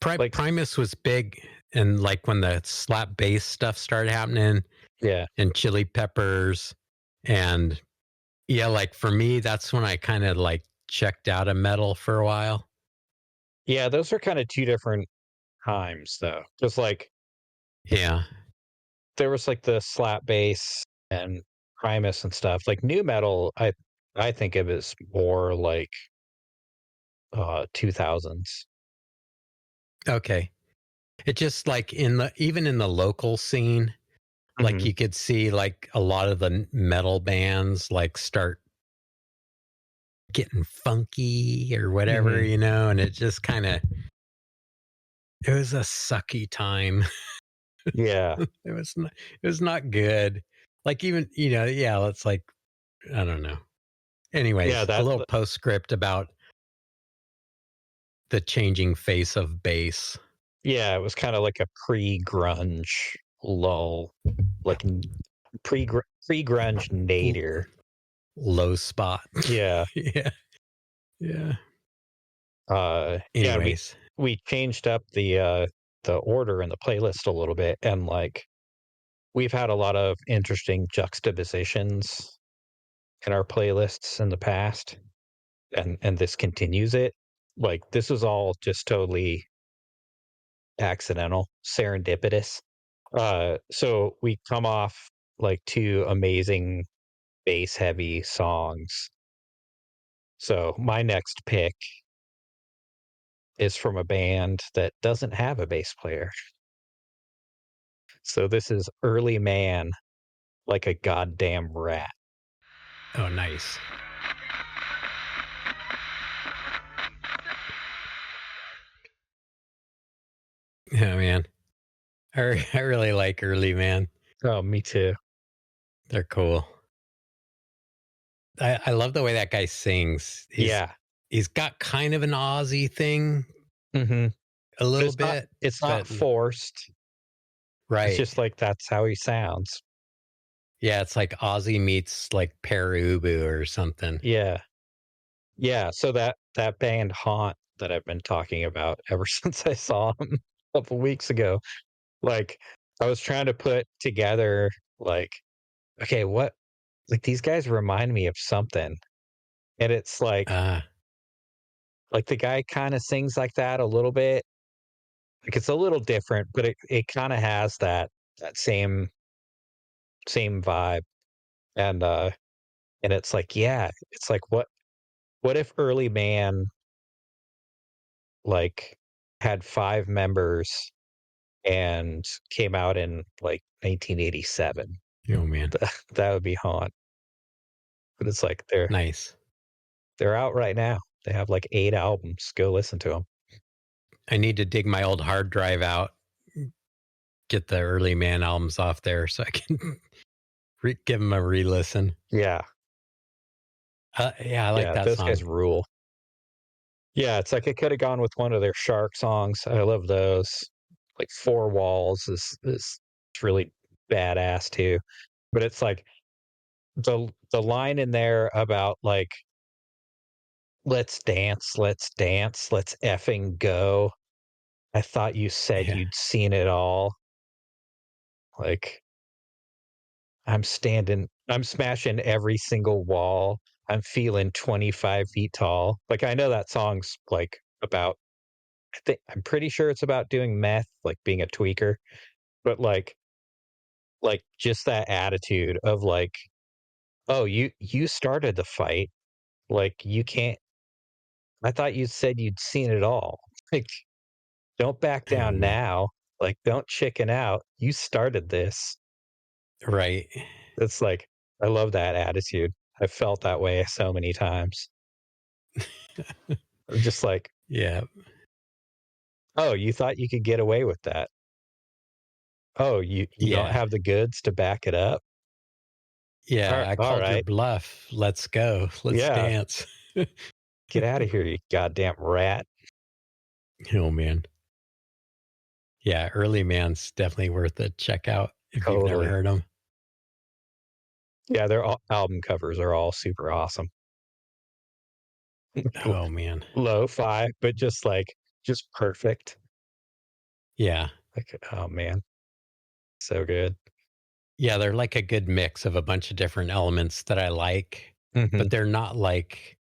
like,
Primus was big, and like when the slap bass stuff started happening,
yeah,
and Chili Peppers, and yeah, like for me that's when I kind of like checked out of metal for a while.
yeah, those are kind of two different times though. Just like
Yeah.
there was like the slap bass and Primus and stuff. Like new metal, I think of as more like 2000s.
Okay. It just like even in the local scene, like
Mm-hmm.
you could see like a lot of the metal bands like start getting funky or whatever,
Mm-hmm.
and it just kind of, it was a sucky time.
Yeah.
It was not good. Like even, yeah, it's like, I don't know.
Yeah,
Anyways, a
that
little postscript about the changing face of bass.
yeah, it was kind of like a pre-grunge lull, like pre-grunge
L-
nadir.
Low spot.
Yeah.
Yeah. Yeah.
Yeah, and
Anyways.
we changed up the order in the playlist a little bit, and like we've had a lot of interesting juxtapositions in our playlists in the past, and this continues it. Like this is all just totally accidental, serendipitous. So we come off like two amazing bass heavy songs. So my next pick is from a band that doesn't have a bass player. So this is Early Man, like a goddamn rat.
Oh, nice. Yeah, man. I really like Early Man.
Oh, me too.
They're cool. I love the way that guy sings.
Yeah.
He's got kind of an Aussie thing
Hmm.
a
But
little bit,
it's not
but
forced. It's
right.
just like that's how he sounds.
Yeah, it's like Aussie meets like Perubu or something.
Yeah. Yeah. So that band Haunt that I've been talking about ever since I saw him a couple weeks ago, like I was trying to put together like, okay, what like these guys remind me of something. And it's
Uh,
like the guy kind of sings like that a little bit. Like it's a little different, but it kind of has that same vibe. And and it's like, yeah, it's like what if Early Man like had 5 members and came out in like 1987?
oh man,
That would be Haunt. But it's like
nice.
they're out right now. They have like 8 albums. Go listen to them.
I need to dig my old hard drive out, get the Early Man albums off there so I can give them a re-listen.
Yeah.
Yeah, I like
Yeah,
that
those
song.
guys rule. Yeah, it's like it could have gone with one of their Shark songs. I love those. Like Four Walls is it's really badass too. But it's like the line in there about like let's dance, let's effing go. I thought you said
Yeah,
you'd seen it all. Like I'm smashing every single wall. I'm feeling 25 feet tall. Like I know that song's like about I'm pretty sure it's about doing meth, like being a tweaker, but like just that attitude of like, oh, you started the fight, like you can't. I thought you said you'd seen it all. Like, don't back
Oh
down
man.
now. Like, don't chicken out. You started this.
Right.
It's like, I love that attitude. I felt that way so many times. I'm just like,
Yeah.
oh, you thought you could get away with that. Oh, you don't
Yeah.
have the goods to back it up.
Yeah. I
All
called your
right.
bluff. Let's go. Let's
Yeah,
dance.
get out of here, you goddamn rat.
Oh man. Yeah. Early man's definitely worth a check out if you've never
Totally.
heard them.
Yeah, their album covers are all super awesome.
Oh man.
Lo-fi, but just perfect.
Yeah.
Like, oh man, so good.
Yeah. They're like a good mix of a bunch of different elements that I like, but
Mhm.
they're not like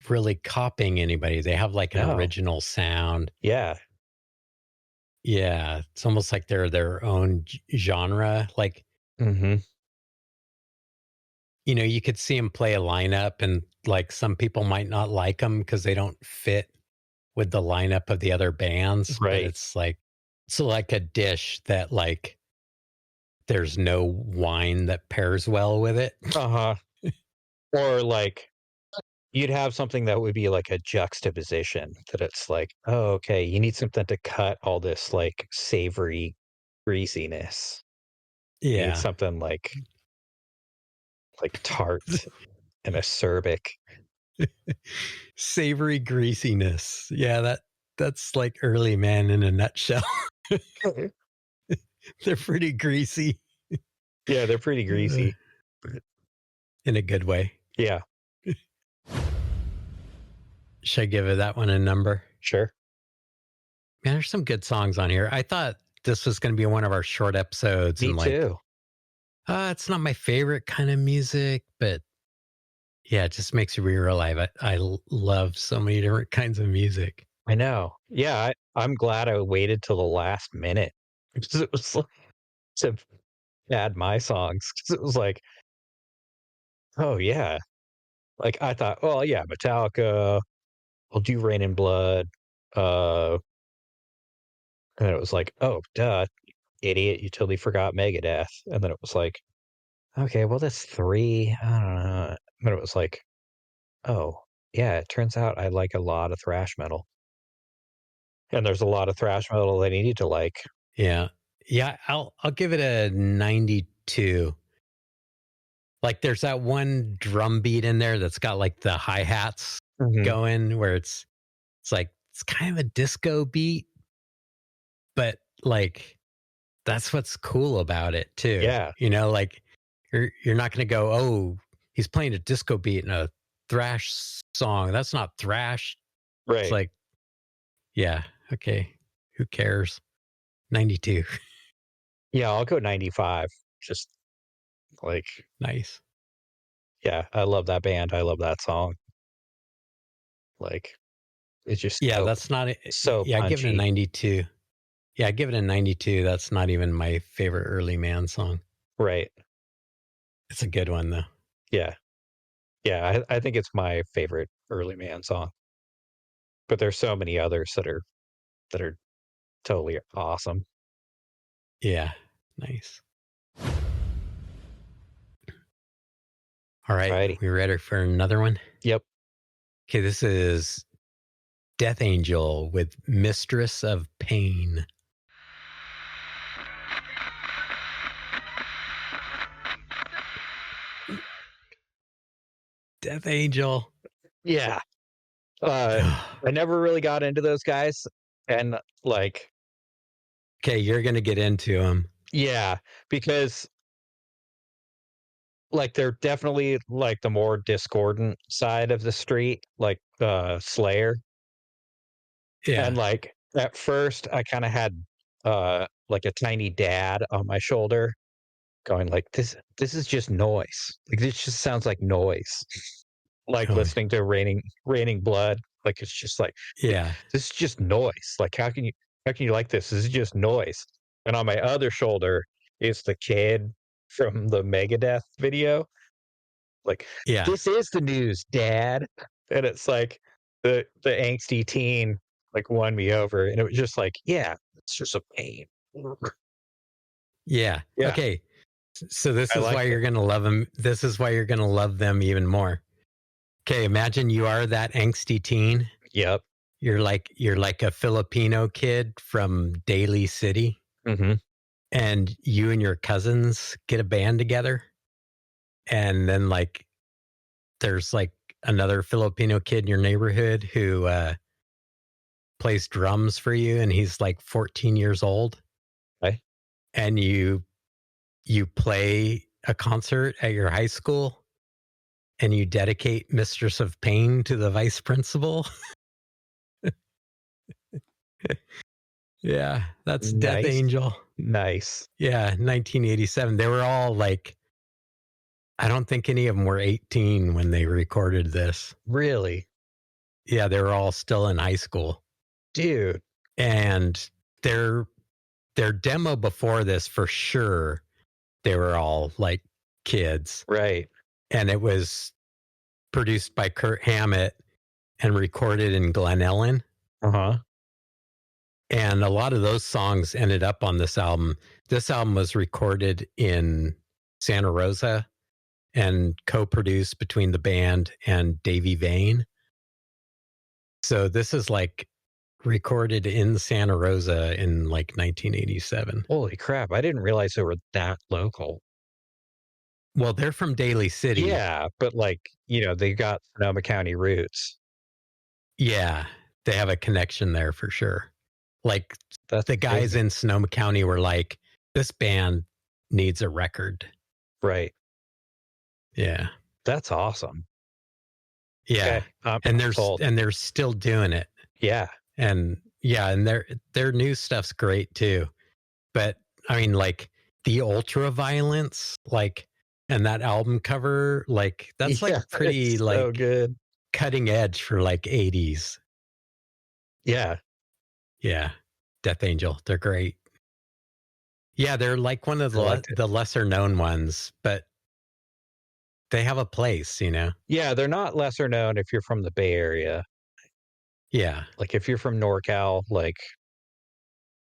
really copying anybody. They have like an
No.
original sound.
Yeah.
Yeah. It's almost like they're their own genre. Like,
Mhm.
you could see them play a lineup and like some people might not like them because they don't fit with the lineup of the other bands, but
Right.
it's like a dish that like there's no wine that pairs well with it.
Uh-huh. Or like you'd have something that would be like a juxtaposition that it's like, "Oh, okay, you need something to cut all this like savory greasiness. You need
Yeah.
something like tart and acerbic."
Savory greasiness. Yeah, that's like early man in a nutshell. They're pretty greasy
Yeah, they're pretty
uh,
greasy. But
in a good way.
yeah,
Should I give it that one a number?
sure.
Man, there's some good songs on here. I thought this was going to be one of our short episodes
Me
and like,
too.
it's not my favorite kind of music, but yeah, it just makes you realize I love so many different kinds of music.
I know. Yeah, I'm glad I waited till the last minute because it was like to add my songs because it was like, oh yeah. Like I thought, well, yeah, Metallica, I'll do Rain and Blood. Uh, and it was like, oh, duh, idiot, you totally forgot Megadeth. And then it was like, okay, well, that's three. I don't know. But it was like, oh, yeah, it turns out I like a lot of thrash metal. And there's a lot of thrash metal that I need to like.
Yeah. Yeah, I'll give it a 92. Like there's that one drum beat in there that's got like the hi-hats
Mhm.
going where it's like it's kind of a disco beat, but like that's what's cool about it too.
Yeah,
Like you're not going to go, "Oh, he's playing a disco beat in a thrash song. That's not thrash." It's
right.
like, yeah, okay. Who cares? 92.
Yeah, I'll go 95. Just like,
Nice.
yeah, I love that band. I love that song. Like, it's just
Yeah,
so,
that's not
so
yeah, I give it a
punchy.
92. Yeah, I give it a 92. That's not even my favorite early man song.
Right.
It's a good one though.
Yeah. Yeah. I think it's my favorite early man song, but there's so many others that are totally awesome.
Yeah. Nice. All right.
Alrighty.
We ready for another one?
Yep.
Okay, this is Death Angel with Mistress of Pain. Death Angel.
Yeah. I never really got into those guys. And like,
Okay, you're going to get into them.
yeah, because like they're definitely like the more discordant side of the street, like Slayer. And
Yeah.
like at first I kind of had like a tiny dad on my shoulder going like this is just noise. Like this just sounds like noise. Like
Oh,
listening to raining blood. Like it's just like
Yeah.
this is just noise. Like how can you like this? This is just noise. And on my other shoulder is the kid from the Megadeth video. Like,
Yeah.
this is the news, Dad. And it's like the angsty teen like won me over. And it was just like, yeah, it's just a pain.
Yeah.
Yeah,
Okay. So this
I
is why
like it.
you're going to love them. This is why you're going to love them even more. Okay. Imagine you are that angsty teen.
Yep.
You're like a Filipino kid from Daly City,
Hmm.
and you and your cousins get a band together, and then like there's like another Filipino kid in your neighborhood who plays drums for you, and he's like 14 years old,
Right.
and you play a concert at your high school, and you dedicate Mistress of Pain to the vice principal. Yeah, that's Death
Nice.
Angel.
Nice.
Yeah, 1987. They were all like, I don't think any of them were 18 when they recorded this.
Really?
Yeah, they were all still in high school.
Dude.
And their demo before this, for sure, they were all like kids.
Right.
And it was produced by Kurt Hammett and recorded in Glen Ellen.
Uh-huh.
And a lot of those songs ended up on this album. This album was recorded in Santa Rosa and co-produced between the band and Davey Vane. So this is like recorded in Santa Rosa in like 1987.
Holy crap. I didn't realize they were that local.
Well, they're from Daly City.
Yeah, but like, they got Sonoma County roots.
Yeah, they have a connection there for sure. Like
That's
the guys
amazing.
in Sonoma County were like, this band needs a record.
Right.
Yeah.
That's awesome.
Yeah.
Okay. I'm
And
sold.
they're still doing it.
Yeah.
And yeah, and their new stuff's great too. But I mean, like the ultra violence, like, and that album cover, like that's like
Yeah,
pretty
it's so
like
good.
cutting edge for like 80s.
Yeah.
Yeah. Death Angel, they're great. Yeah, they're like one of
I liked it.
the lesser known ones, but they have a place, you know?
Yeah, they're not lesser known if you're from the Bay Area.
Yeah.
Like if you're from NorCal, like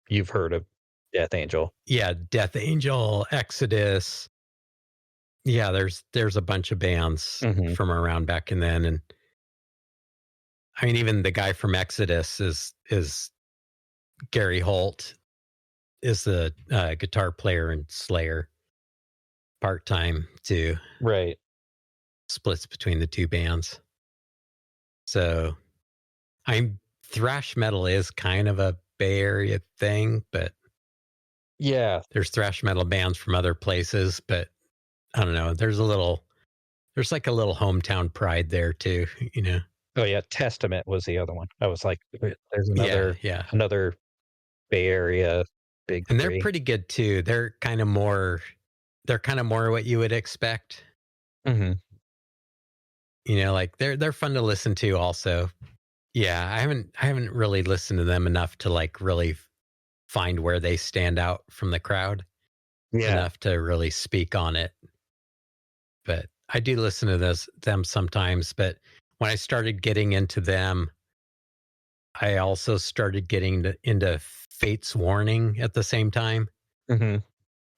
you've heard of Death Angel.
Yeah. Death Angel, Exodus. Yeah, there's a bunch of bands
Mhm.
from around back in then. And I mean, even the guy from Exodus is Gary Holt, is the guitar player in Slayer, part time too.
Right.
Splits between the two bands. So I'm thrash metal is kind of a Bay Area thing, but
Yeah.
there's thrash metal bands from other places. But I don't know. There's like a little hometown pride there too, you know?
Oh yeah, Testament was the other one. I was like, there's
Yeah, yeah.
another Bay Area big
And they're
three.
pretty good too. They're kind of more what you would expect.
Mhm.
You know, like they're fun to listen to also. Yeah, I haven't really listened to them enough to like really find where they stand out from the crowd
Yeah.
enough to really speak on it. But I do listen to them sometimes, but when I started getting into them, I also started getting into Fate's Warning at the same time,
Mhm.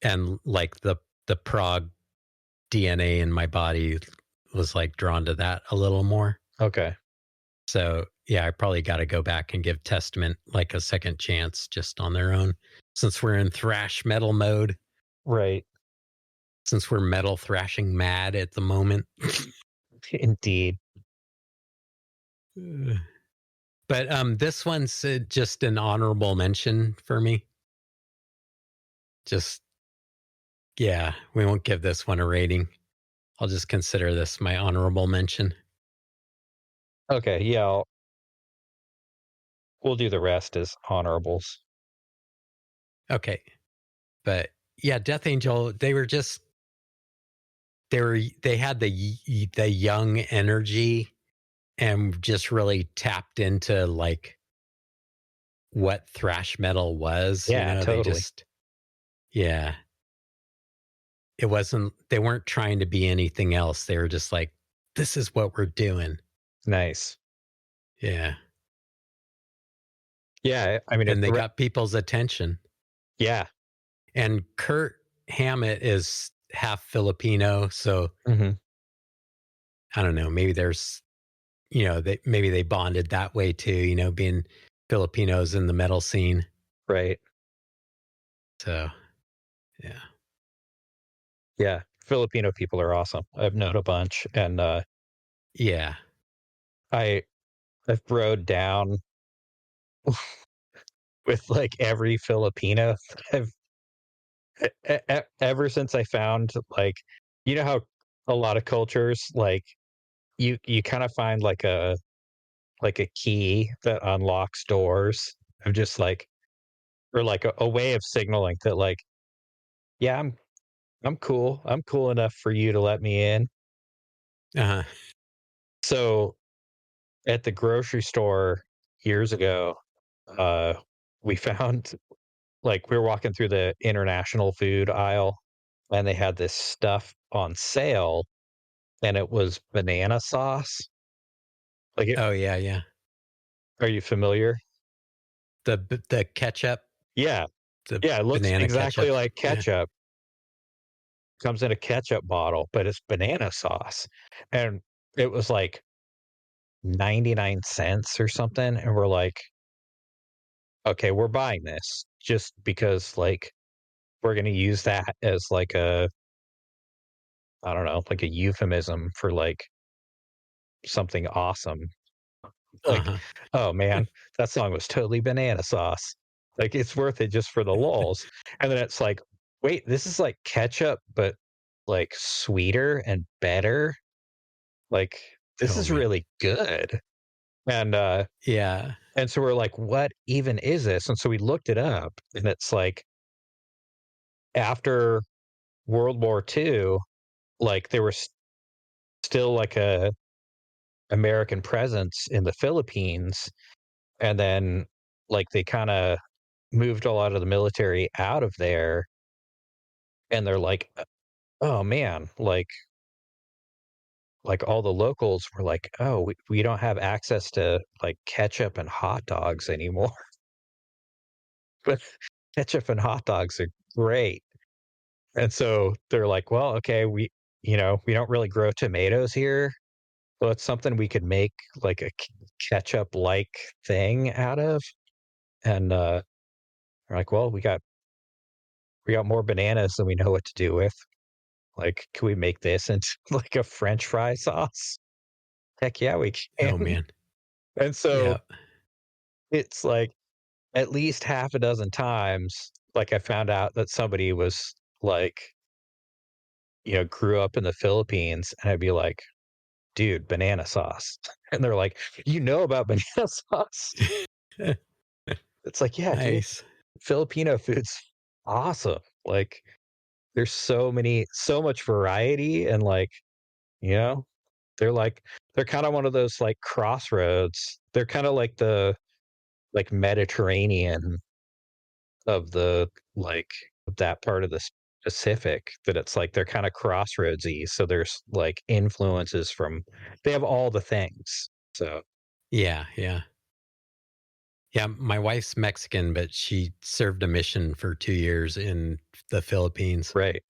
and like the prog DNA in my body was like drawn to that a little more.
Okay.
So yeah, I probably got to go back and give Testament like a second chance just on their own, since we're in thrash metal mode,
Right.
since we're metal thrashing mad at the moment.
Indeed.
But this one's just an honorable mention for me. Just yeah, we won't give this one a rating. I'll just consider this my honorable mention.
Okay, yeah, we'll do the rest as honorables.
Okay. But yeah, Death Angel, they had the young energy and just really tapped into like what thrash metal was.
Yeah,
They
totally.
just, yeah, they weren't trying to be anything else. They were just like, this is what we're doing.
Nice.
Yeah.
Yeah, I mean,
And they got people's attention.
yeah.
And Kurt Hammett is half Filipino. So
Hmm.
I don't know, maybe there's, maybe they bonded that way too, being Filipinos in the metal scene.
Right.
So, yeah.
Yeah. Filipino people are awesome. I've known a bunch, and
Yeah.
I I've rode down with like every Filipino. I've ever since I found like, you know how a lot of cultures like you kind of find like a key that unlocks doors. I'm just like, or like a way of signaling that like, yeah, I'm cool. I'm cool enough for you to let me in.
Uh-huh.
So at the grocery store years ago, uh, we found like we were walking through the international food aisle and they had this stuff on sale and it was banana sauce.
Oh, yeah, yeah.
Are you familiar?
The ketchup,
Yeah.
the
Yeah. It looks
banana
exactly
ketchup.
like
Yeah.
ketchup. Comes in a ketchup bottle, but it's banana sauce. And it was like 99 cents or something. And we're like, okay, we're buying this just because like we're going to use that as like I don't know, like a euphemism for like something awesome. Like,
Uh-huh.
oh man, that song was totally banana sauce. Like it's worth it just for the lulz. And then it's like, wait, this is like ketchup, but like sweeter and better. Like this
Oh,
is
man.
really good. And
Yeah.
and so we're like, what even is this? And so we looked it up and it's like after World War II, like there was still like a American presence in the Philippines. And then like they kind of moved a lot of the military out of there and they're like, oh man, like all the locals were like, oh, we don't have access to like ketchup and hot dogs anymore. But ketchup and hot dogs are great. And so they're like, well, okay, we don't really grow tomatoes here. So it's something we could make like a ketchup like thing out of. And we're like, well, we got more bananas than we know what to do with. Like, can we make this into like a French fry sauce? Heck yeah, we
Oh,
can.
man.
And so
Yeah.
it's like at least half a dozen times, like I found out that somebody was like, grew up in the Philippines, and I'd be like, dude, banana sauce. And they're like, you know about banana sauce? It's like, yeah, dude,
Nice.
Filipino food's awesome. Like, there's so much variety, and like, you know, they're kind of one of those like crossroads. They're kind of like the like Mediterranean of the like that part of the Pacific that it's like they're kind of crossroadsy. So there's like influences from they have all the things. So
Yeah, yeah. Yeah, my wife's Mexican, but she served a mission for 2 years in the Philippines.
right.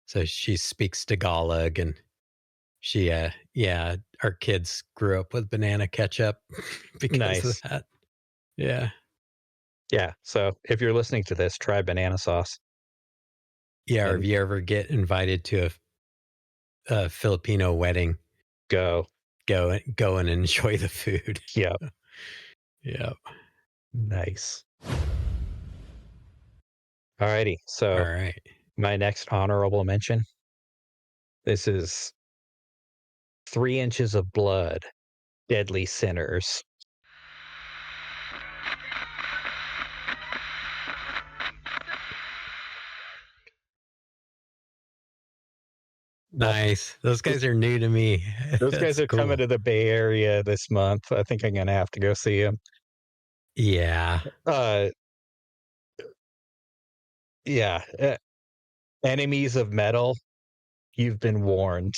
So she speaks Tagalog and yeah, our kids grew up with banana ketchup because of
Nice.
that. Yeah.
Yeah. So if you're listening to this, try banana sauce
Yeah, or if
and
you ever get invited to a Filipino wedding,
go.
go and enjoy the food.
Yeah.
Yeah.
Nice. Alrighty. So
Alright.
my next honorable mention. This is 3 inches of blood, deadly sinners.
Nice. Those guys are new to me.
Those guys
That's
are coming
cool.
to the Bay Area this month. I think I'm gonna have to go see them.
Yeah.
Uh, yeah. Enemies of metal, you've been warned.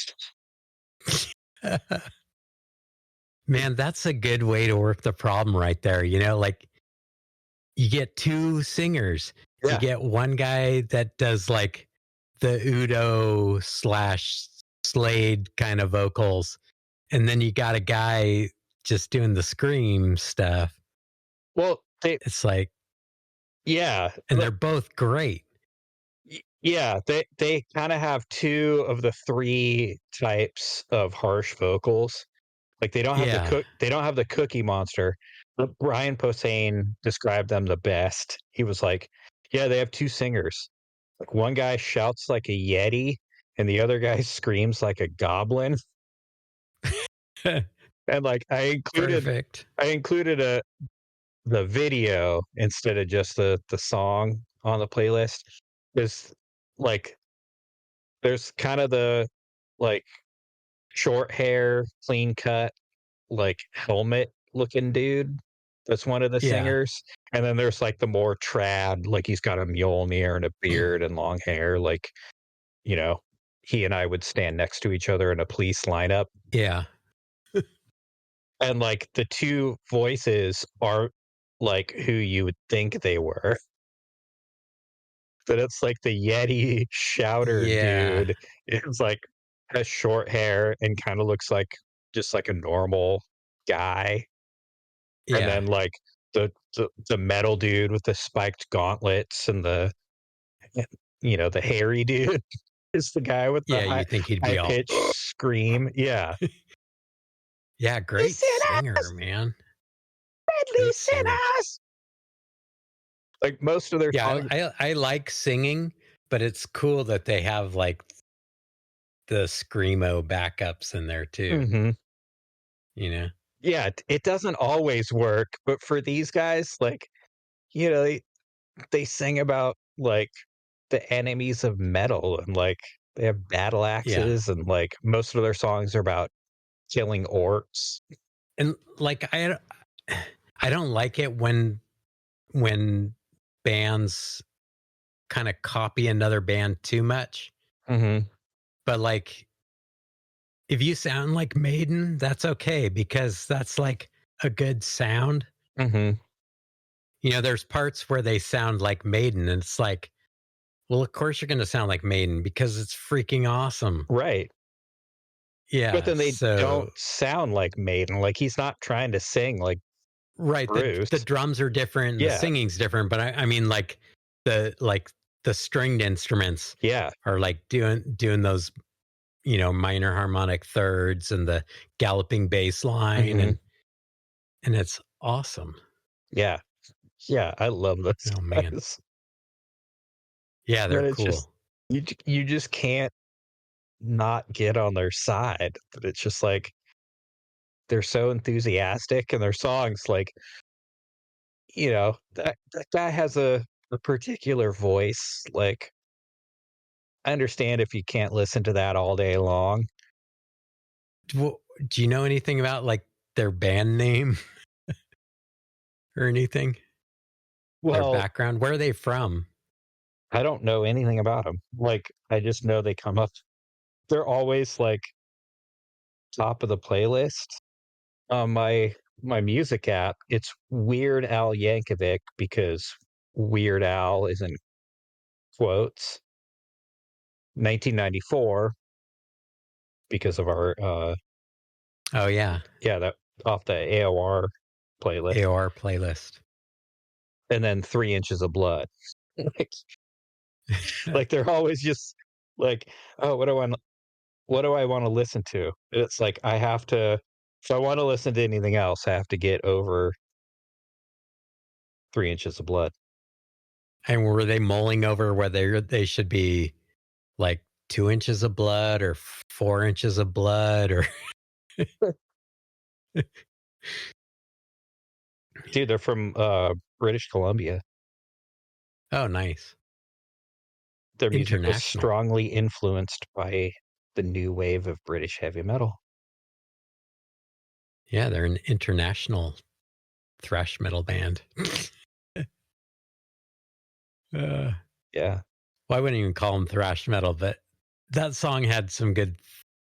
Man, that's a good way to work the problem right there. Like you get two singers. You
Yeah.
get one guy that does like the Udo slash Slade kind of vocals. And then you got a guy just doing the scream stuff.
Well,
It's like,
yeah,
and they're both great.
yeah, they kind of have two of the three types of harsh vocals. Like
Yeah.
they don't have the Cookie Monster. But Brian Posehn described them the best. He was like, "Yeah, they have two singers. Like one guy shouts like a yeti, and the other guy screams like a goblin." And like
Perfect.
I included the video instead of just the song on the playlist. Is like there's kind of the like short hair, clean cut, like helmet looking dude that's one of the
Yeah.
singers. And then there's like the more trad, like he's got a Mjolnir and a beard and long hair, like, you know, he and I would stand next to each other in a police lineup.
Yeah.
And like the two voices are like who you would think they were. But it's like the Yeti shouter
Yeah.
dude is like has short hair and kind of looks like just like a normal guy. And
Yeah.
then like the metal dude with the spiked gauntlets and the hairy dude is the guy with the
Yeah. You think he'd
high
be all,
pitched scream. Yeah.
yeah, great singer,
Listeners,
man. Great singer.
listeners. Like most of their
Yeah.
songs.
I like singing, but it's cool that they have like the screamo backups in there too,
Mhm.
you know?
Yeah, it doesn't always work, but for these guys, like, they sing about like the enemies of metal and like they have battle
Yeah.
axes and like most of their songs are about killing orcs.
And like, I don't like it when bands kind of copy another band too much.
Mhm.
But like, if you sound like Maiden, that's okay because that's like a good sound.
Mhm.
There's parts where they sound like Maiden, and it's like, well, of course you're going to sound like Maiden because it's freaking awesome.
Right. But
Yeah.
then they don't
So,
sound like Maiden. Like he's not trying to sing like
right. The
Bruce.
drums are different and the
Yeah.
singing's different, but I mean, like the stringed instruments
Yeah.
are like doing those, minor harmonic thirds and the galloping bass line.
Mhm.
And it's awesome.
Yeah. Yeah, I love those
Oh man.
guys.
Yeah. They're
But it's just
cool.
you just can't not get on their side. But it's just like they're so enthusiastic and their songs like, that guy has a particular voice. Like I understand if you can't listen to that all day long.
Do you know anything about like their band name or anything? Their
Well,
background? Where are they from?
I don't know anything about them. Like I just know they come up. They're always like top of the playlist on my music app. It's Weird Al Yankovic because Weird Al is in quotes. 1994 because of our
Oh yeah,
yeah, that off the AOR playlist,
AOR playlist.
and then 3 Inches of Blood. Like like, they're always just like, "Oh, what do I wanna listen to?" And it's like, I have to if I wanna listen to anything else, I have to get over 3 Inches of Blood.
And were they mulling over whether they should be like 2 inches of blood or 4 inches of blood or
Dude, they're from, British Columbia.
oh nice.
Their music was
International.
strongly influenced by the new wave of British heavy metal.
Yeah, they're an international thrash metal band. uh,
Yeah.
well, I wouldn't even call them thrash metal, but that song had some good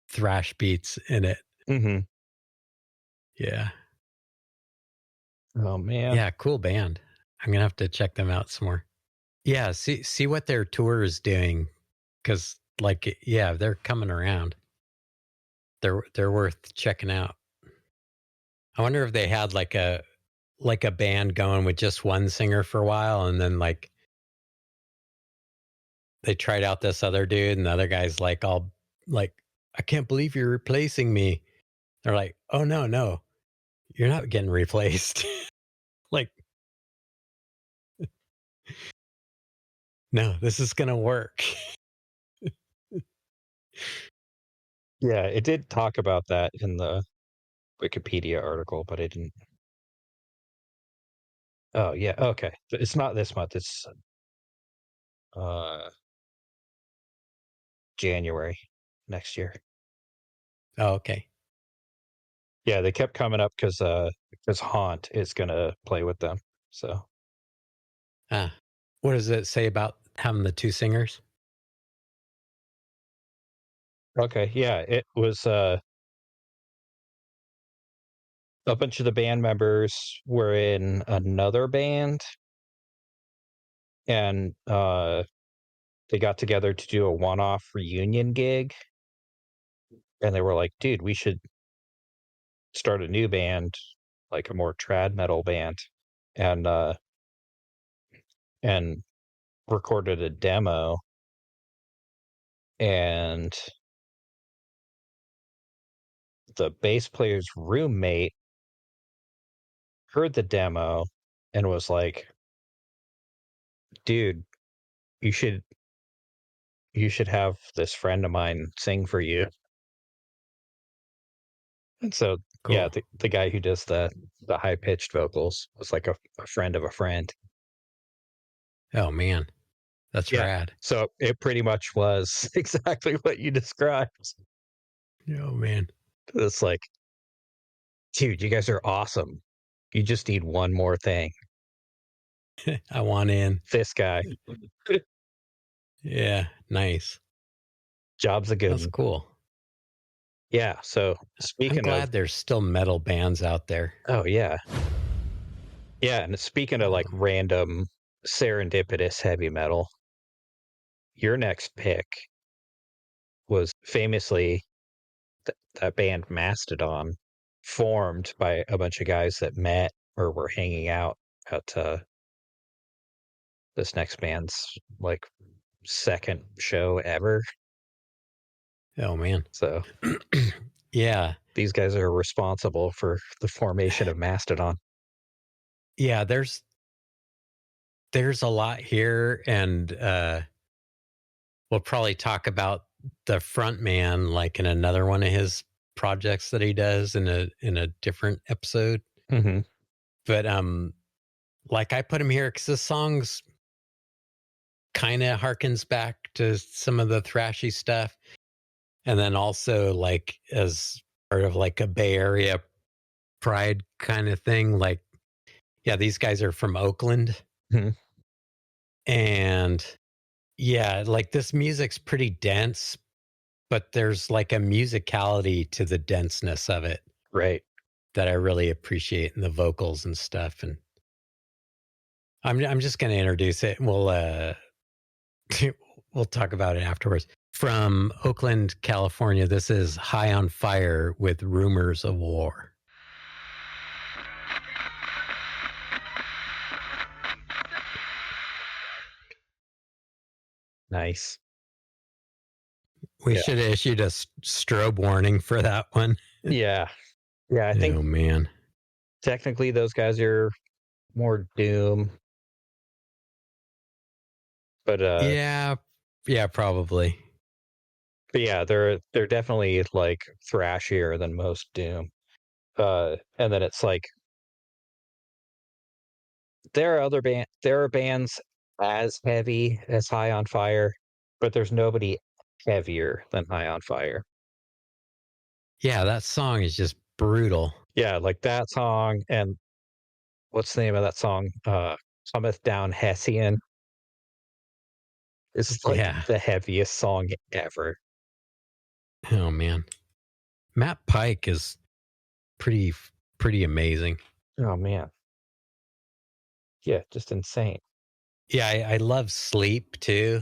thrash beats in it.
Mm-hmm.
Yeah.
Oh man.
Yeah, cool band. I'm gonna have to check them out some more. Yeah, see what their tour is doing, because like yeah, they're coming around. They're worth checking out. I wonder if they had like a band going with just one singer for a while, and then like they tried out this other dude, and the other guy's like all like, I can't believe you're replacing me. They're like, oh no, you're not getting replaced. Like, no, this is gonna work.
Yeah, it did talk about that in the Wikipedia article, but I didn't. Oh yeah, okay. It's not this month. It's uh January next year.
Oh, okay.
Yeah, they kept coming up because Haunt is gonna play with them. So
Ah, what does it say about having the two singers?
okay, yeah, it was a bunch of the band members were in another band and they got together to do a one-off reunion gig and they were like, dude, we should start a new band, like a more trad metal band. And and recorded a demo and the bass player's roommate heard the demo and was like, dude, you should you should have this friend of mine sing for you. And so yeah,
Cool.
the guy who does the high pitched vocals was like a friend of a friend.
Oh man, that's
Yeah.
rad.
So it pretty much was exactly what you described.
Oh man,
It's like, dude, you guys are awesome. You just need one more thing.
I want in.
This guy,
Yeah, nice.
job's a good
That's
one.
cool.
Yeah. So
I'm
speaking of,
glad there's still metal bands out there.
oh yeah, yeah, and speaking of like
Um,
random serendipitous heavy metal, your next pick was famously that band Mastodon, formed by a bunch of guys that met or were hanging out at this next band's like second show ever.
oh man.
So
Yeah.
these guys are responsible for the formation of Mastodon.
Yeah, there's a lot here, and we'll probably talk about the front man like in another one of his projects that he does in a different episode.
Hmm.
But like I put him here because the songs kind of harkens back to some of the thrashy stuff, and then also like as part of like a Bay Area pride kind of thing. Like, yeah, these guys are from Oakland,
Hmm.
and yeah, like this music's pretty dense, but there's like a musicality to the denseness of it
Right.
that I really appreciate in the vocals and stuff. And I'm just going to introduce it. And we'll talk about it afterwards. From Oakland, California, this is High on Fire with Rumors of War.
Nice.
We
Yeah.
should have issued a strobe warning for that one.
Yeah. Yeah. I think
Oh man.
technically those guys are more doom, but
Yeah, probably.
yeah, they're definitely like thrashier than most doom. And then it's like there are bands as heavy as High on Fire, but there's nobody heavier than High on Fire.
Yeah, that song is just brutal.
Yeah, like that song and what's the name of that song? Cometh Down Hessian. This is like
Yeah.
the heaviest song ever.
Oh man. Matt Pike is pretty amazing.
Oh man. Yeah, just insane.
Yeah, I love Sleep too.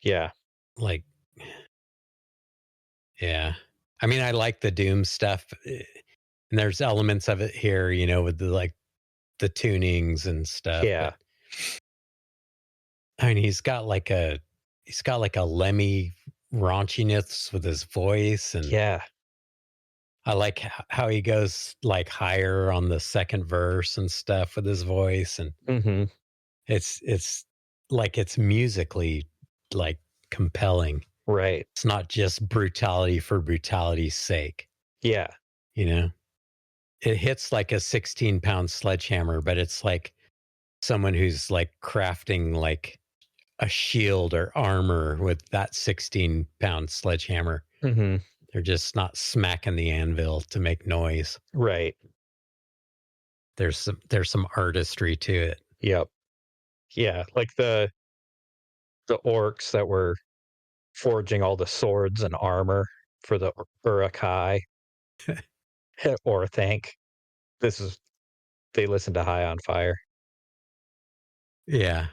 Yeah.
Like, yeah. I mean, I like the Doom stuff, and there's elements of it here, with the tunings and stuff.
Yeah.
But I mean, he's got like a Lemmy raunchiness with his voice, and
Yeah.
I like how he goes like higher on the second verse and stuff with his voice, and
Mm-hmm.
it's like it's musically like compelling.
Right.
It's not just brutality for brutality's sake,
Yeah.
you know? It hits like a 16-pound sledgehammer, but it's like someone who's like crafting like a shield or armor with that 16-pound sledgehammer.
Mm-hmm.
They're just not smacking the anvil to make noise.
Right.
There's some artistry to it.
Yep. Yeah. Like the orcs that were forging all the swords and armor for the Urukai or thank. This is they listen to High on Fire.
Yeah.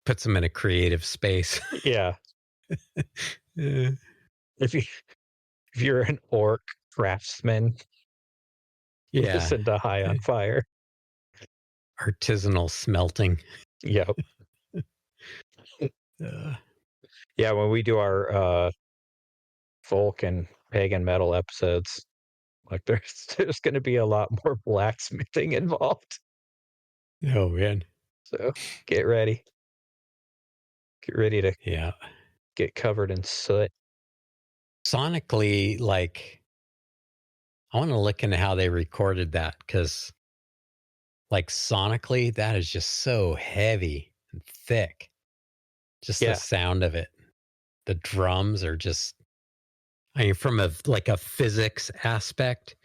Puts them in a creative space.
Yeah.
Eh,
If you if you're an orc craftsman,
yeah.
listen to High on
Eh,
Fire.
Artisanal smelting.
Yep.
Uh,
Yeah, when we do our folk and pagan metal episodes, like there's going to be a lot more blacksmithing involved.
oh, man.
So get ready. Get ready to
Yeah.
get covered in soot.
Sonically, like, I want to look into how they recorded that because, like, sonically, that is just so heavy and thick. Just the
Yeah.
sound of it. The drums are just, I mean, from a physics aspect,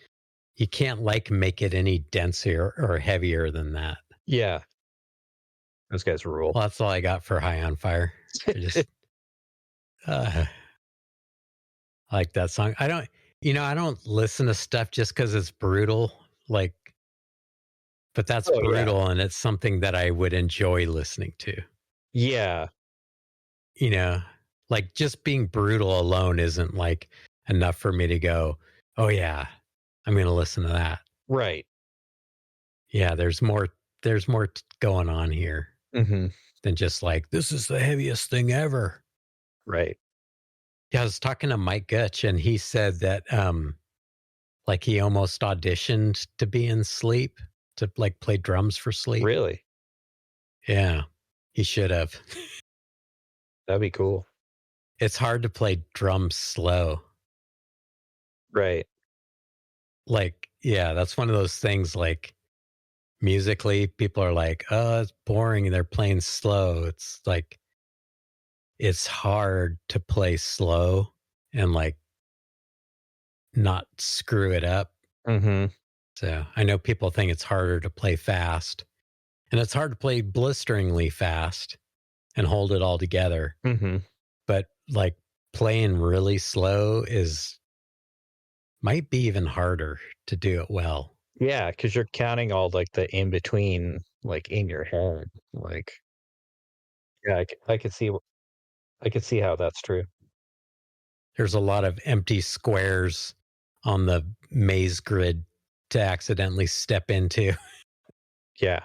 you can't like make it any denser or heavier than that.
Yeah. Those guys rule.
Well, that's all I got for High on Fire. I just, uh, I like that song. I don't listen to stuff just because it's brutal. Like, but that's
Oh yeah.
brutal, and it's something that I would enjoy listening to.
Yeah.
You know, like just being brutal alone isn't like enough for me to go, oh yeah, I'm going to listen to that.
Right.
Yeah, there's more going on here
Mm-hmm.
than just like this is the heaviest thing ever.
Right.
Yeah, I was talking to Mike Gutch, and he said that like he almost auditioned to be in Sleep to like play drums for Sleep.
Really?
Yeah, he should have.
That'd be cool.
It's hard to play drums slow.
Right.
Like, yeah, that's one of those things like musically, people are like, oh, it's boring. And they're playing slow. It's like, it's hard to play slow and like not screw it up.
Mm-hmm.
So I know people think it's harder to play fast, and it's hard to play blisteringly fast and hold it all together.
Mm-hmm.
But like playing really slow might be even harder to do it well.
Yeah, because you're counting all like the in between, like in your head. Like, yeah, I could see, I could see how that's true.
There's a lot of empty squares on the maze grid to accidentally step into.
Yeah.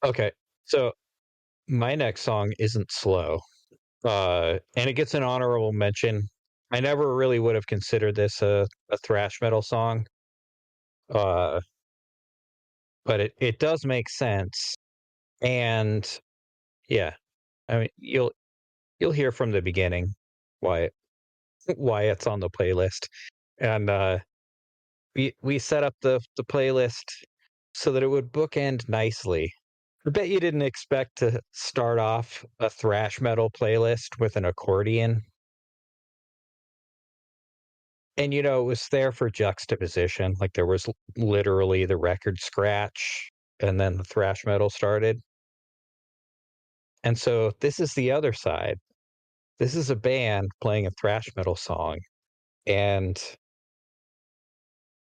Okay. So my next song isn't slow, and it gets an honorable mention. I never really would have considered this a thrash metal song, uh, but it does make sense. And yeah, I mean you'll hear from the beginning why why it's on the playlist. And we set up the playlist so that it would bookend nicely I bet you didn't expect to start off a thrash metal playlist with an accordion. And, it was there for juxtaposition. Like there was literally the record scratch and then the thrash metal started. And so this is the other side. This is a band playing a thrash metal song, and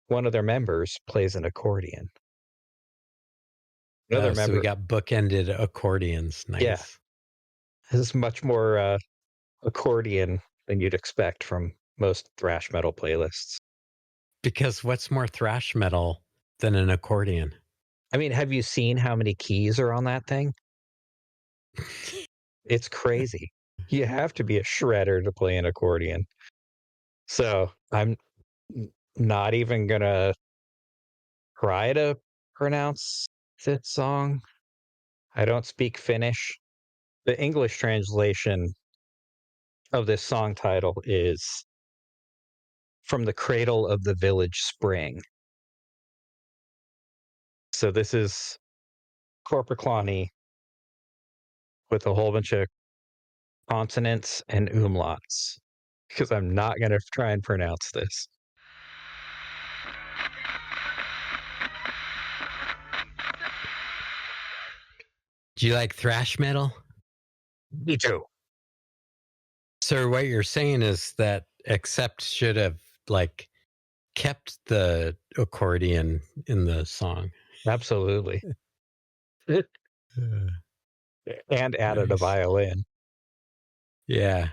one of their members plays an accordion. Another
So we
member,
got bookended accordions.
yeah,
Nice.
this is much more accordion than you'd expect from most thrash metal playlists.
Because what's more thrash metal than an accordion?
I mean, have you seen how many keys are on that thing? It's crazy. You have to be a shredder to play an accordion. So I'm not even gonna try to pronounce this song. I don't speak Finnish. The English translation of this song title is From the Cradle of the Village Spring. So this is Korpiklani with a whole bunch of consonants and umlauts, because I'm not going to try and pronounce this.
Do you like thrash metal?
Me too.
Sir, what you're saying is that Accept should have like kept the accordion in the song.
Absolutely. And added a
Nice.
violin.
Yeah.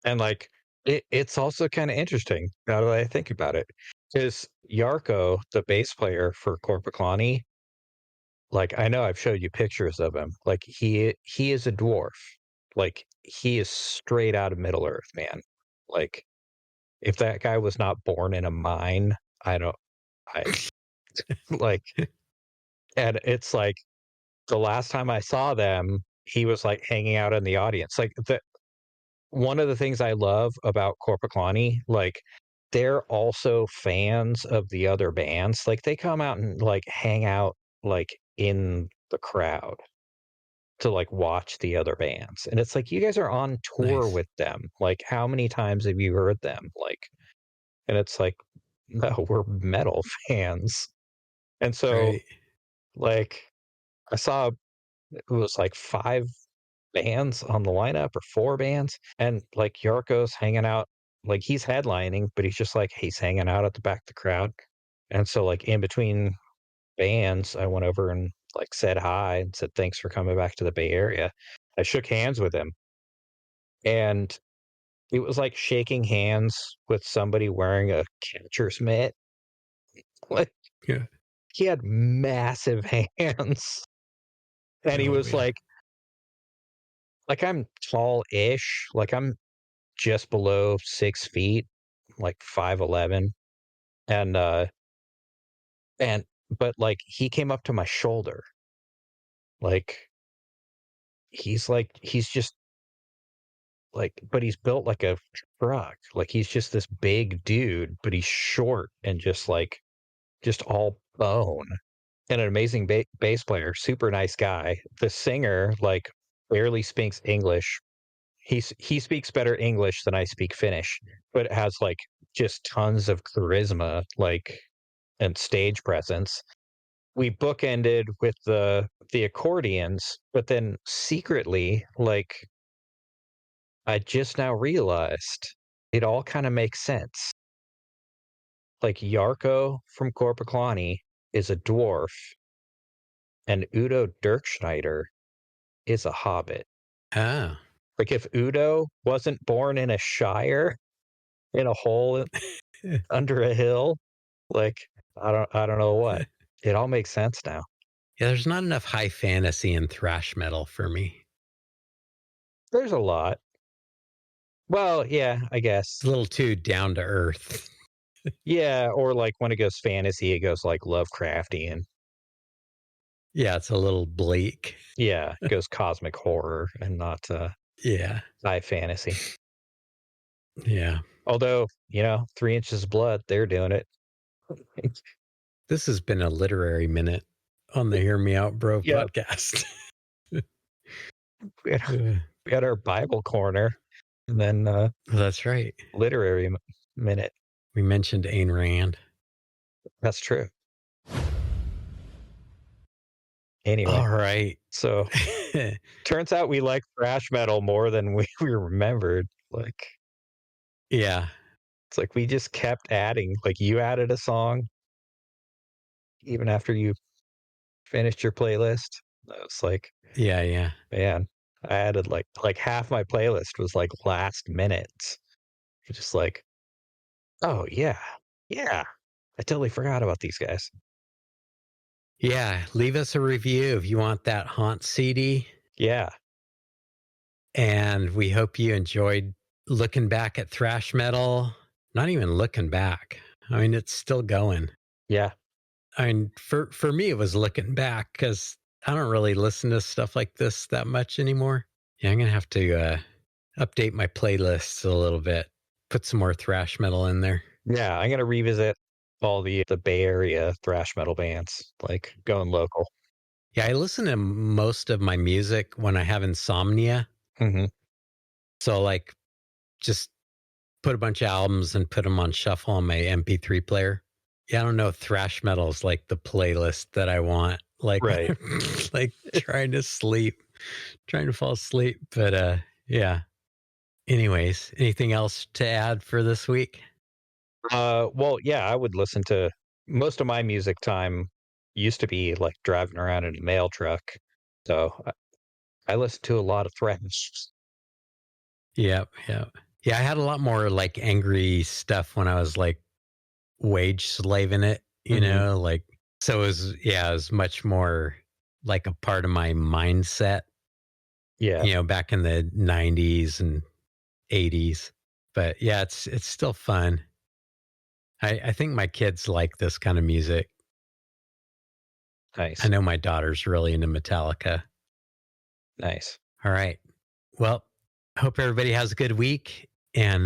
And like it's also kind of interesting now that I think about it. Is Yarko, the bass player for Korpiklani, like I know I've showed you pictures of him. Like he is a dwarf. Like he is straight out of Middle Earth, man. Like if that guy was not born in a mine, I like, and it's like the last time I saw them, he was like hanging out in the audience. Like one of the things I love about Korpiklani, like they're also fans of the other bands. Like they come out and like hang out like in the crowd to like watch the other bands. And it's like you guys are on tour
Nice.
with them. Like how many times have you heard them? Like, and it's like, no, we're metal fans. And so
Right.
like I saw it was like 5 bands on the lineup or 4 bands, and like Yarko's hanging out, like he's headlining, but he's just like he's hanging out at the back of the crowd. And so like in between bands, I went over and like said hi and said thanks for coming back to the Bay Area. I shook hands with him, and it was like shaking hands with somebody wearing a catcher's mitt. Like
Yeah.
he had massive hands. And he
Oh
was
yeah.
like I'm tall-ish, like I'm just below 6 feet, like 5'11", and and but like he came up to my shoulder, like he's just like, but he's built like a truck, like he's just this big dude, but he's short and just all bone, and an amazing bass player, super nice guy. The singer like barely speaks English. He speaks better English than I speak Finnish, but has like just tons of charisma, like and stage presence. We bookended with the accordions, but then secretly, like I just now realized it all kind of makes sense. Like Yarko from Korpiklani is a dwarf, and Udo Dirkschneider is a hobbit.
Ah.
Like if Udo wasn't born in a shire in a hole under a hill, like I don't know what. It all makes sense now.
Yeah, there's not enough high fantasy and thrash metal for me.
There's a lot. Well, yeah, I
It's
guess.
a little too down to earth.
Yeah, or like when it goes fantasy, it goes like Lovecraftian.
Yeah, it's a little bleak.
Yeah, it goes cosmic horror and not
Yeah.
high fantasy.
Yeah.
Although, 3 Inches of Blood, they're doing it.
This has been a literary minute. on the Hear Me Out Bro
Yep.
podcast.
We had,
Uh,
we had our Bible corner, and then
That's right.
literary minute.
We mentioned Ayn Rand.
That's true. Anyway,
All right.
so turns out we like thrash metal more than we remembered. Like,
Yeah.
it's like we just kept adding. Like, you added a song even after you finished your playlist. I was like,
Yeah. Yeah.
man, I added like half my playlist was like last minutes. Just like, oh yeah, yeah. I totally forgot about these guys.
Yeah. Leave us a review if you want that Haunt CD.
Yeah,
And we hope you enjoyed looking back at thrash metal. Not even looking back. I mean, it's still going.
yeah,
I mean, for me, it was looking back because I don't really listen to stuff like this that much anymore. Yeah, I'm gonna have to update my playlists a little bit, put some more thrash metal in there.
yeah. I'm gonna revisit all the Bay Area thrash metal bands, like going local.
Yeah, I listen to most of my music when I have insomnia.
Hmm.
So, like, just put a bunch of albums and put them on shuffle on my MP3 player. Yeah, I don't know if thrash metal is like the playlist that I want. Like,
Right.
like trying to sleep, trying to fall asleep. But yeah. Anyways, anything else to add for this week?
Well, yeah, I would listen to most of my music time used to be like driving around in a mail truck. So I listen to a lot of thrash.
Yep, yep. Yeah, I had a lot more like angry stuff when I was like wage slaving it,
Hmm.
like so it was much more like a part of my mindset,
Yeah,
back in the 90s and 80s. But yeah, it's still fun. I think my kids like this kind of music. I
nice,
know my daughter's really into Metallica.
nice.
All right. Well, I hope everybody has a good week and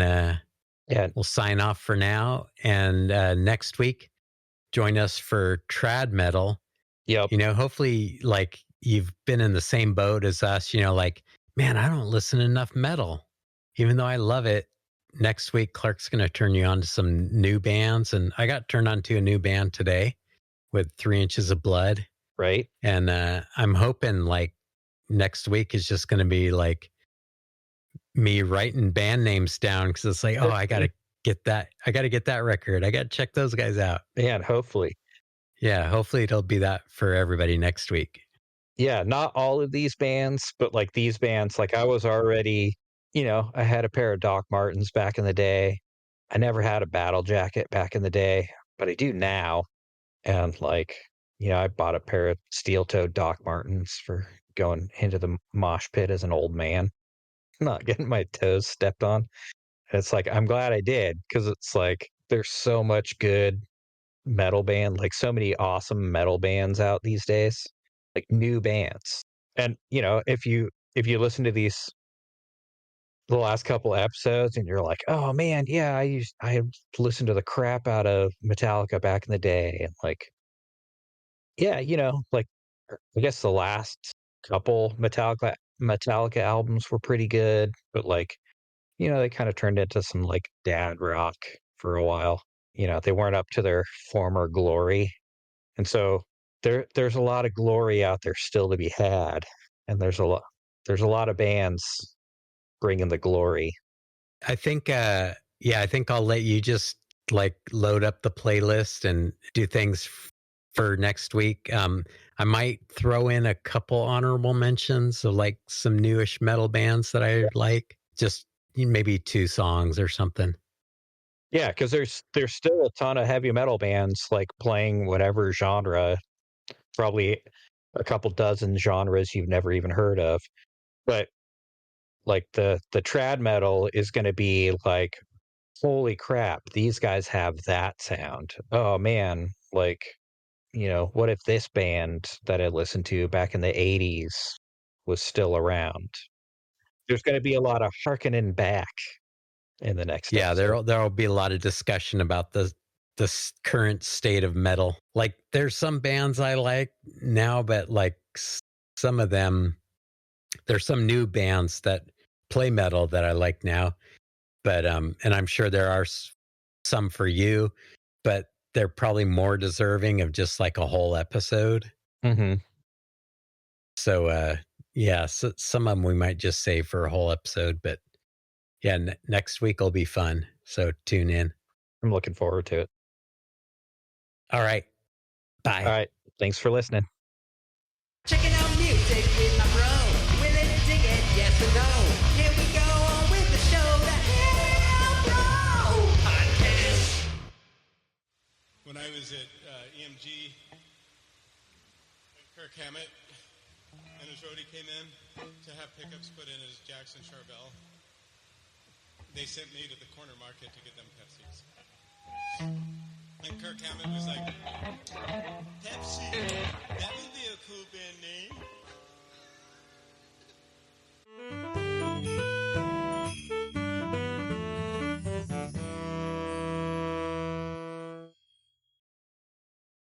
Yeah,
we'll sign off for now. And next week, join us for Trad Metal.
yep,
Hopefully, like you've been in the same boat as us, like, man, I don't listen to enough metal, even though I love it. Next week, Clark's going to turn you on to some new bands. And I got turned on to a new band today with 3 Inches of Blood.
right.
And I'm hoping like next week is just going to be like me writing band names down because it's like, oh, I got to get that. I got to get that record. I got to check those guys out.
Man, hopefully.
Yeah, hopefully it'll be that for everybody next week.
Yeah, not all of these bands, but like these bands, like I was already, I had a pair of Doc Martens back in the day. I never had a battle jacket back in the day, but I do now. And like, I bought a pair of steel-toed Doc Martens for going into the mosh pit as an old man, not getting my toes stepped on. And it's like, I'm glad I did because it's like there's so much good metal band, like so many awesome metal bands out these days, like new bands. And if you listen to the last couple episodes and you're like, oh man, yeah, I listened to the crap out of Metallica back in the day, and like, yeah, like I guess the last couple Metallica albums were pretty good, but like, they kind of turned into some like dad rock for a while. They weren't up to their former glory. And so there's a lot of glory out there still to be had, and there's a lot of bands bringing the glory.
I think, yeah, I think I'll let you just like load up the playlist and do things for next week. I might throw in a couple honorable mentions of like some newish metal bands that I like, just maybe 2 songs or something.
Yeah, because there's still a ton of heavy metal bands like playing whatever genre, probably a couple dozen genres you've never even heard of. But like the trad metal is going to be like, holy crap, these guys have that sound. Oh man, like, what if this band that I listened to back in the 80s was still around? There's going to be a lot of harkening back in the next
Yeah,
episode.
there'll be a lot of discussion about current state of metal. Like there's some bands I like now, but like some of them, there's some new bands that play metal that I like now. But and I'm sure there are some for you, but they're probably more deserving of just like a whole episode.
Mm-hmm.
So yeah, so some of them we might just save for a whole episode, but yeah, next week will be fun. So tune in.
I'm looking forward to it.
All right. Bye.
All right. Thanks for listening.
Checking out music with my bro. Willing to dig it, yes or no? Here we go on with the show, the Hell Bro Podcast.
When I was at EMG, Kirk Hammett and his roadie came in to have pickups put in as Jackson Charvel. They sent me to the corner market to get them Pepsis. And Kirk Hammett was like,